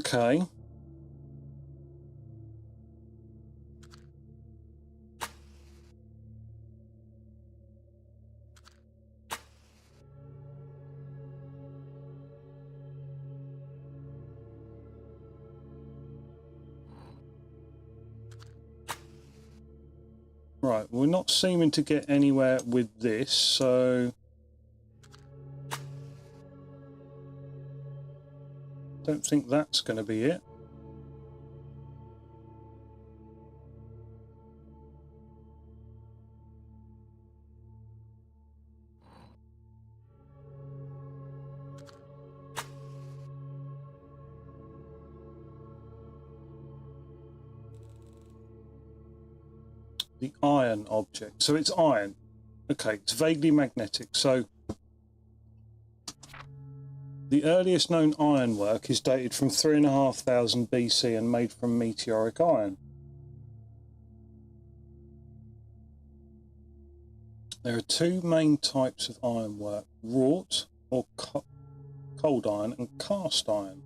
Okay. Right, we're not seeming to get anywhere with this, so don't think that's going to be it. The iron object. So it's iron. Okay, it's vaguely magnetic. So the earliest known ironwork is dated from 3,500 BC and made from meteoric iron. There are two main types of ironwork: wrought or cold iron and cast iron.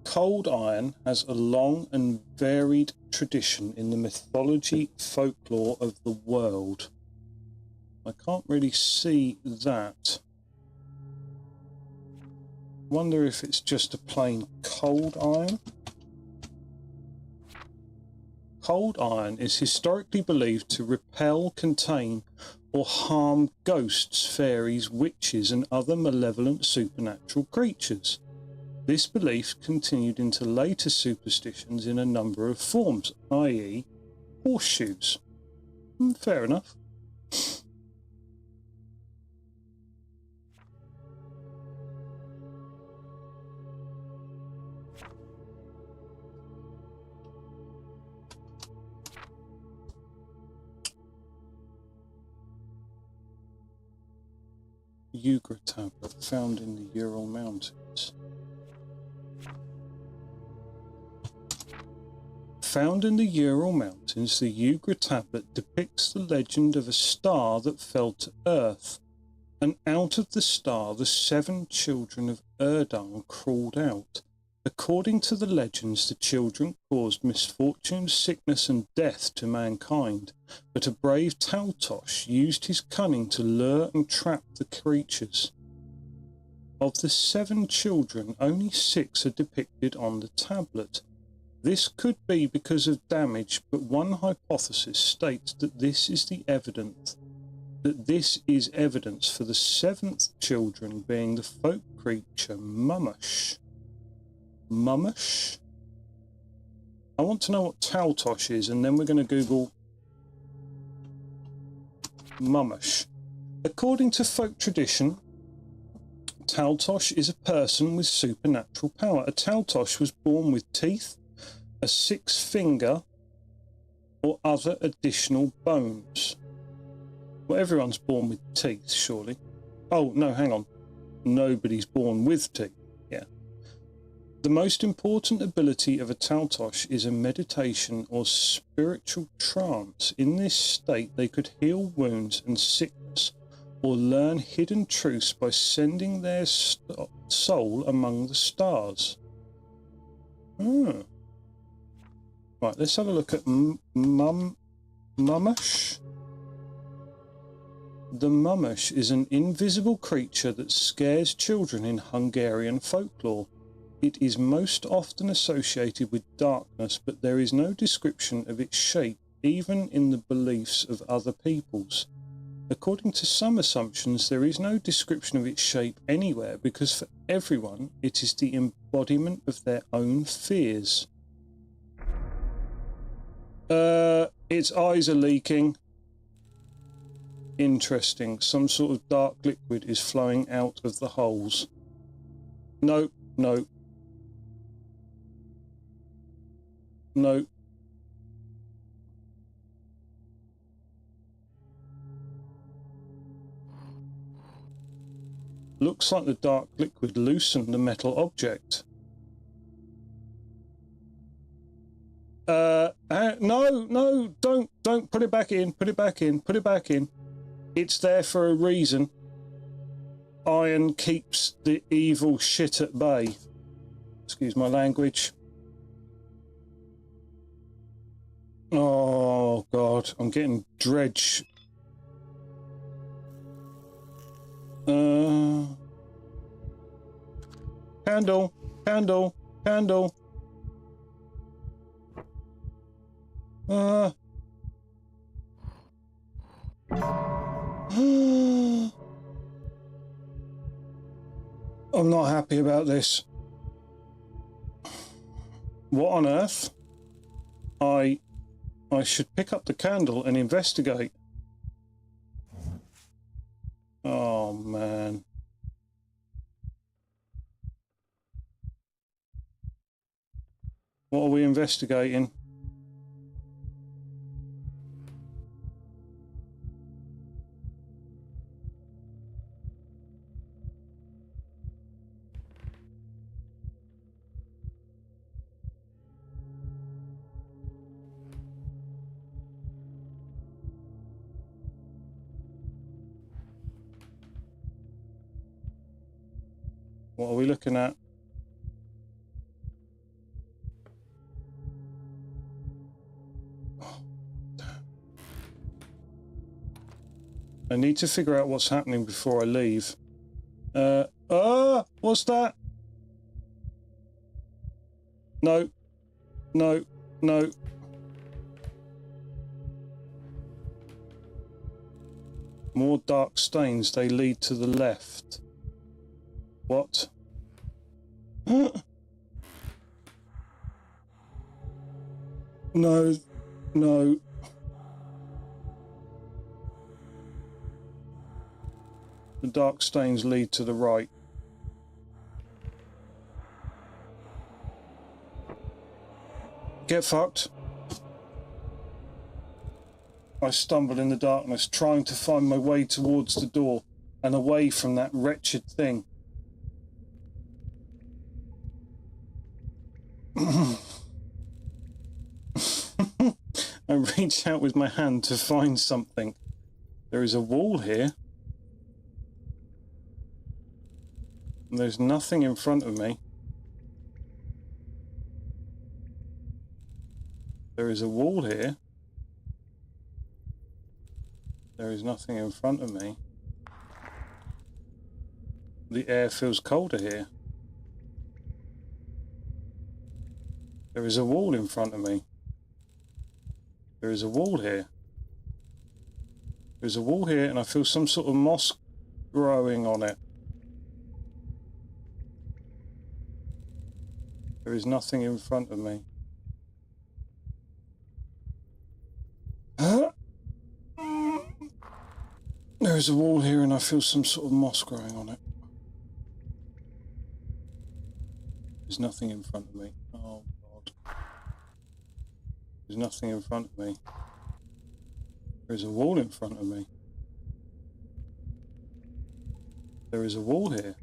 Cold iron has a long and varied tradition in the mythology folklore of the world. I can't really see that. Wonder if it's just a plain cold iron. Cold iron is historically believed to repel, contain, or harm ghosts, fairies, witches, and other malevolent supernatural creatures. This belief continued into later superstitions in a number of forms, i.e., horseshoes. Fair enough. Ugra tablet found in the Ural Mountains. Found in the Ural Mountains, the Ugra tablet depicts the legend of a star that fell to earth, and out of the star the 7 children of Erdung crawled out. According to the legends, the children caused misfortune, sickness and death to mankind, but a brave Taltosh used his cunning to lure and trap the creatures. Of the 7 children, only 6 are depicted on the tablet. This could be because of damage, but one hypothesis states that this is evidence for the 7th children being the folk creature Mumush. Mumush? I want to know what Taltosh is, and then we're going to Google Mumush. According to folk tradition, Taltosh is a person with supernatural power. A Taltosh was born with teeth, a 6th finger, or other additional bones. Well, everyone's born with teeth, surely. Oh, no, hang on. Nobody's born with teeth. Yeah. The most important ability of a Taltosh is a meditation or spiritual trance. In this state, they could heal wounds and sickness, or learn hidden truths by sending their soul among the stars. Right, let's have a look at Mumush. The Mumush is an invisible creature that scares children in Hungarian folklore. It is most often associated with darkness, but there is no description of its shape, even in the beliefs of other peoples. According to some assumptions, there is no description of its shape anywhere, because for everyone, it is the embodiment of their own fears. Its eyes are leaking. Interesting. Some sort of dark liquid is flowing out of the holes. No, no. No. Looks like the dark liquid loosened the metal object. No, don't put it back in. Put it back in. Put it back in. It's there for a reason. Iron keeps the evil shit at bay. Excuse my language. Oh, God. I'm getting dredge. Candle. Candle. Candle. I'm not happy about this. What on earth? I should pick up the candle and investigate. Oh, man. What are we investigating? What are we looking at? I need to figure out what's happening before I leave. What's that? No. No. No. More dark stains, they lead to the left. What? No. No. The dark stains lead to the right. Get fucked. I stumbled in the darkness, trying to find my way towards the door and away from that wretched thing. I reach out with my hand to find something. There is a wall here. And there's nothing in front of me. There is a wall here. There is nothing in front of me. The air feels colder here. There is a wall in front of me. There is a wall here. There's a wall here and I feel some sort of moss growing on it. There is nothing in front of me. There is a wall here and I feel some sort of moss growing on it. There's nothing in front of me. Oh God. There's nothing in front of me. There is a wall in front of me. There is a wall here.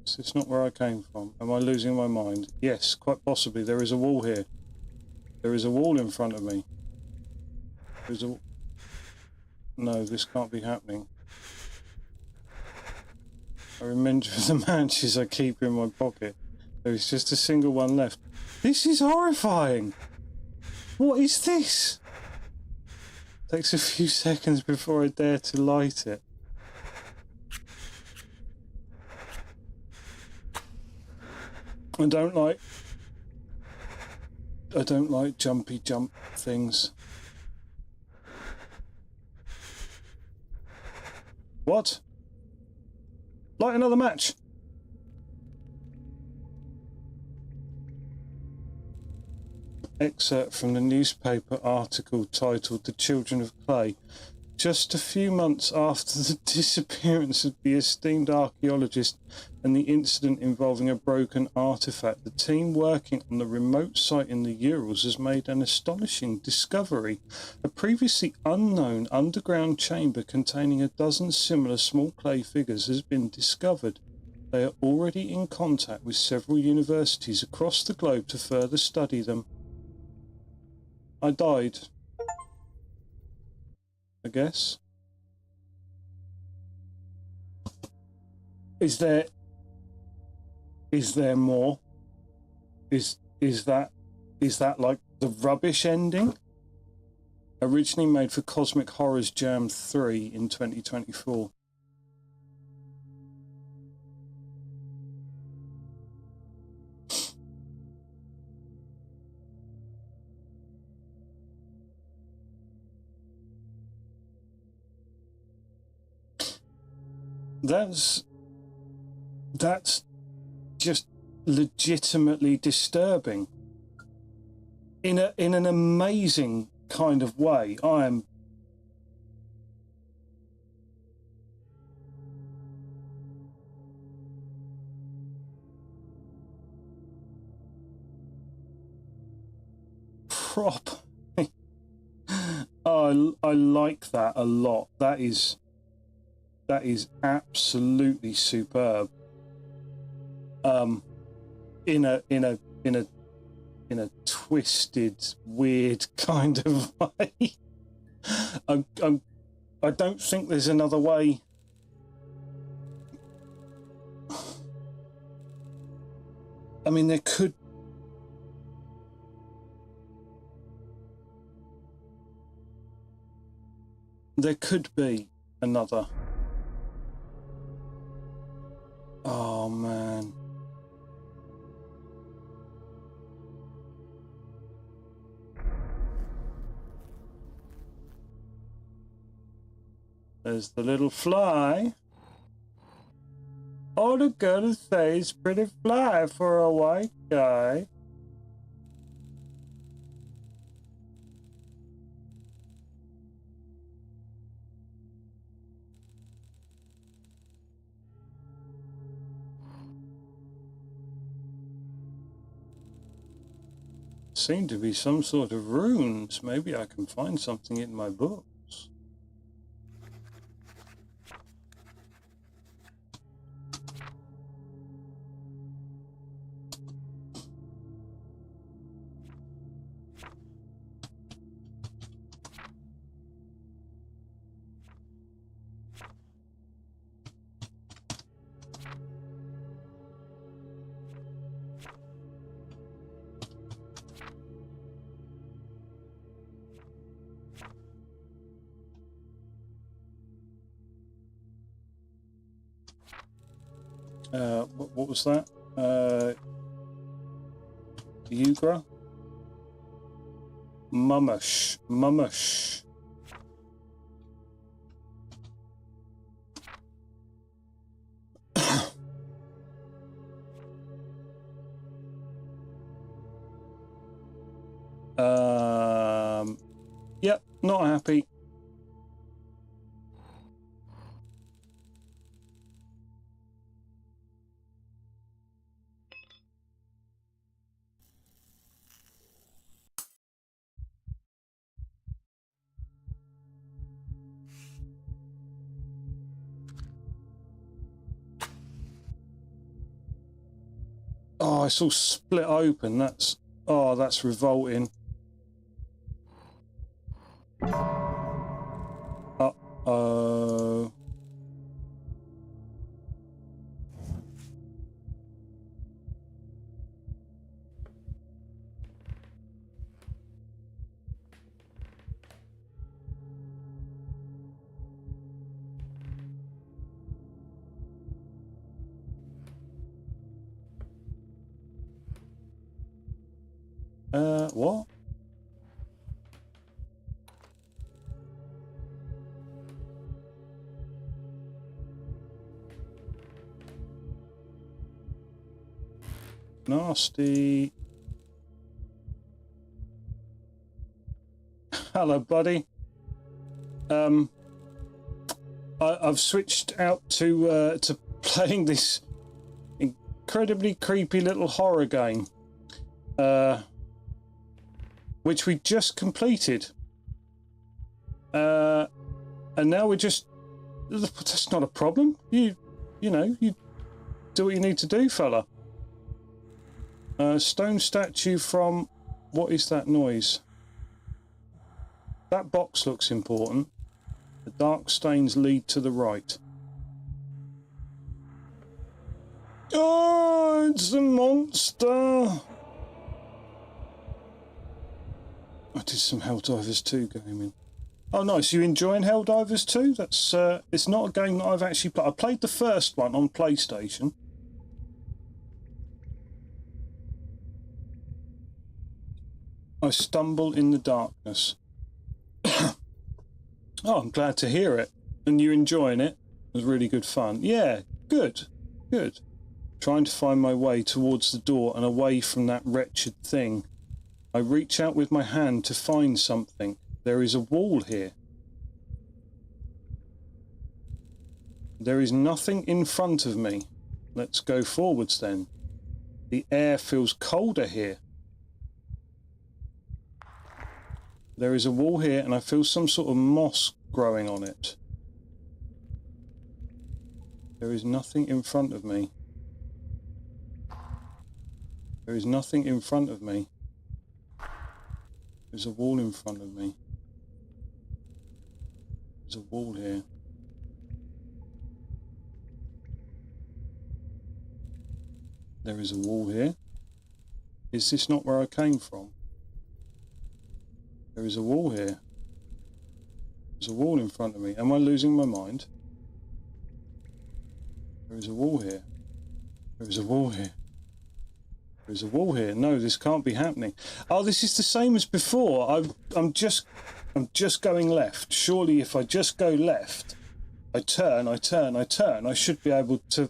Is this not where I came from? Am I losing my mind? Yes, quite possibly. There is a wall here. There is a wall in front of me. There's a... No, this can't be happening. I remember the matches I keep in my pocket. There is just a single one left. This is horrifying! What is this? Takes a few seconds before I dare to light it. I don't like jumpy jump things. What? Light another match. Excerpt from the newspaper article titled "The Children of Clay." Just a few months after the disappearance of the esteemed archaeologist and the incident involving a broken artifact, the team working on the remote site in the Urals has made an astonishing discovery. A previously unknown underground chamber containing a dozen similar small clay figures has been discovered. They are already in contact with several universities across the globe to further study them. I died, I guess. Is there more? Is that like the rubbish ending? Originally made for Cosmic Horrors Jam 3 in 2024. That's just legitimately disturbing in an amazing kind of way. I am proper. I like that a lot. That is absolutely superb. In a twisted, weird kind of way. I don't think there's another way. I mean, there could be another. Oh man. There's the little fly. All the girls say is pretty fly for a white guy. Seem to be some sort of runes. Maybe I can find something in my books. What was that? Yugra? Mumush. Yep, not happy. Oh, it's all split open. That's revolting. Uh-oh. What? Nasty. Hello, buddy. I've switched out to playing this incredibly creepy little horror game, which we just completed, and now we're just. That's not a problem. You know, you do what you need to do, fella. Stone statue from. What is that noise? That box looks important. The dark stains lead to the right. Oh, it's a monster! I did some Helldivers 2 gaming. Oh, nice. You enjoying Helldivers 2? That's it's not a game that I've actually played. I played the first one on PlayStation. I stumble in the darkness. Oh, I'm glad to hear it. And you enjoying it? It was really good fun. Yeah, good. Good. Trying to find my way towards the door and away from that wretched thing. I reach out with my hand to find something. There is a wall here. There is nothing in front of me. Let's go forwards then. The air feels colder here. There is a wall here and I feel some sort of moss growing on it. There is nothing in front of me. There is nothing in front of me. There's a wall in front of me. There's a wall here. There is a wall here. Is this not where I came from? There is a wall here. There's a wall in front of me. Am I losing my mind? There is a wall here. There is a wall here. There is a wall here. No, this can't be happening. Oh, this is the same as before. I'm just going left. Surely if I just go left, I turn, I should be able to...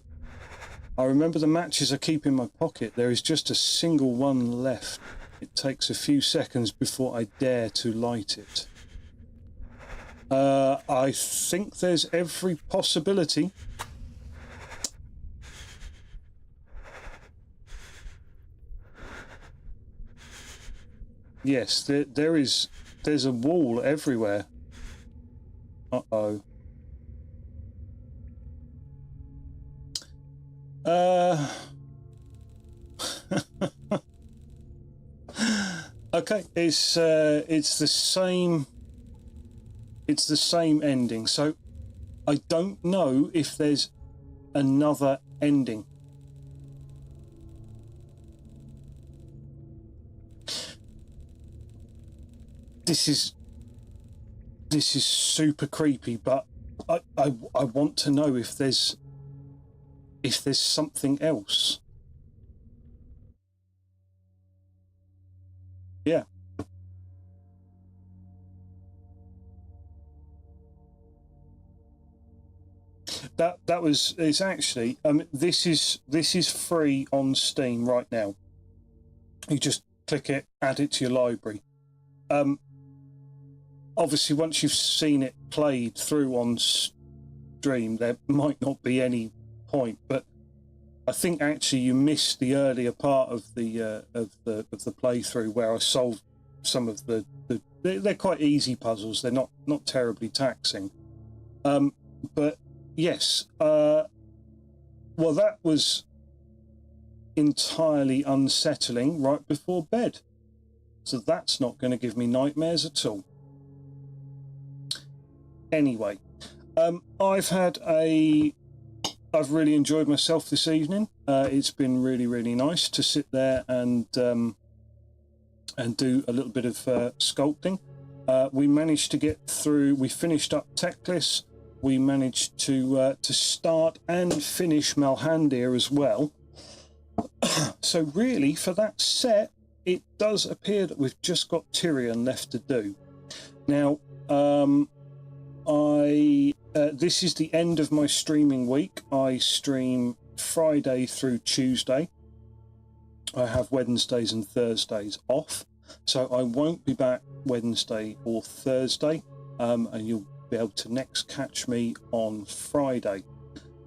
I remember the matches I keep in my pocket. There is just a single one left. It takes a few seconds before I dare to light it. I think there's every possibility. Yes, there's a wall everywhere. Uh-oh. Okay, it's the same. It's the same ending. So I don't know if there's another ending. This is super creepy, but I want to know if there's something else. Yeah. That was, it's actually this is free on Steam right now. You just click it, add it to your library. Obviously once you've seen it played through on stream, there might not be any point, but I think actually you missed the earlier part of the playthrough where I solved some of they're quite easy puzzles. They're not terribly taxing. But yes, well, that was entirely unsettling right before bed. So that's not going to give me nightmares at all. Anyway, I've really enjoyed myself this evening. It's been really, really nice to sit there and do a little bit of sculpting. We managed to get through. We finished up Techless. We managed to start and finish Malhandir as well. So really, for that set, it does appear that we've just got Tyrion left to do. Now, this is the end of my streaming week. I stream Friday through Tuesday. I have Wednesdays and Thursdays off, so I won't be back Wednesday or Thursday, and you'll be able to next catch me on Friday.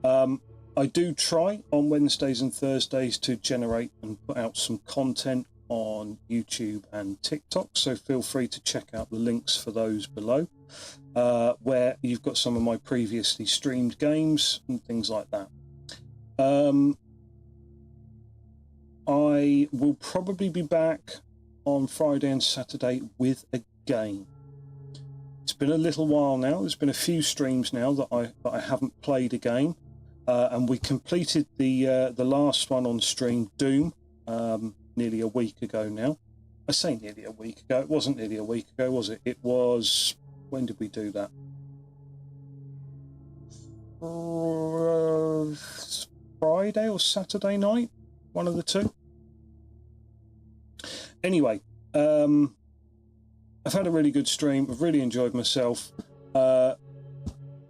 I do try on Wednesdays and Thursdays to generate and put out some content on YouTube and TikTok, so feel free to check out the links for those below, where you've got some of my previously streamed games and things like that. I will probably be back on Friday and Saturday with a game. It's been a little while now. There's been a few streams now that I haven't played a game, and we completed the last one on stream, Doom, nearly a week ago now. I say nearly a week ago. It wasn't nearly a week ago, was it? It was, when did we do that? Friday or Saturday night, one of the two. Anyway, I've had a really good stream. I've really enjoyed myself.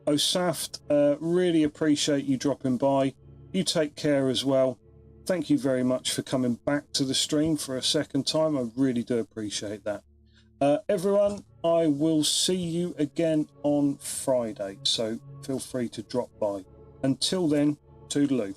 Osaft, really appreciate you dropping by. You take care as well. Thank you very much for coming back to the stream for a second time. I really do appreciate that. Everyone, I will see you again on Friday, so feel free to drop by. Until then, toodaloo.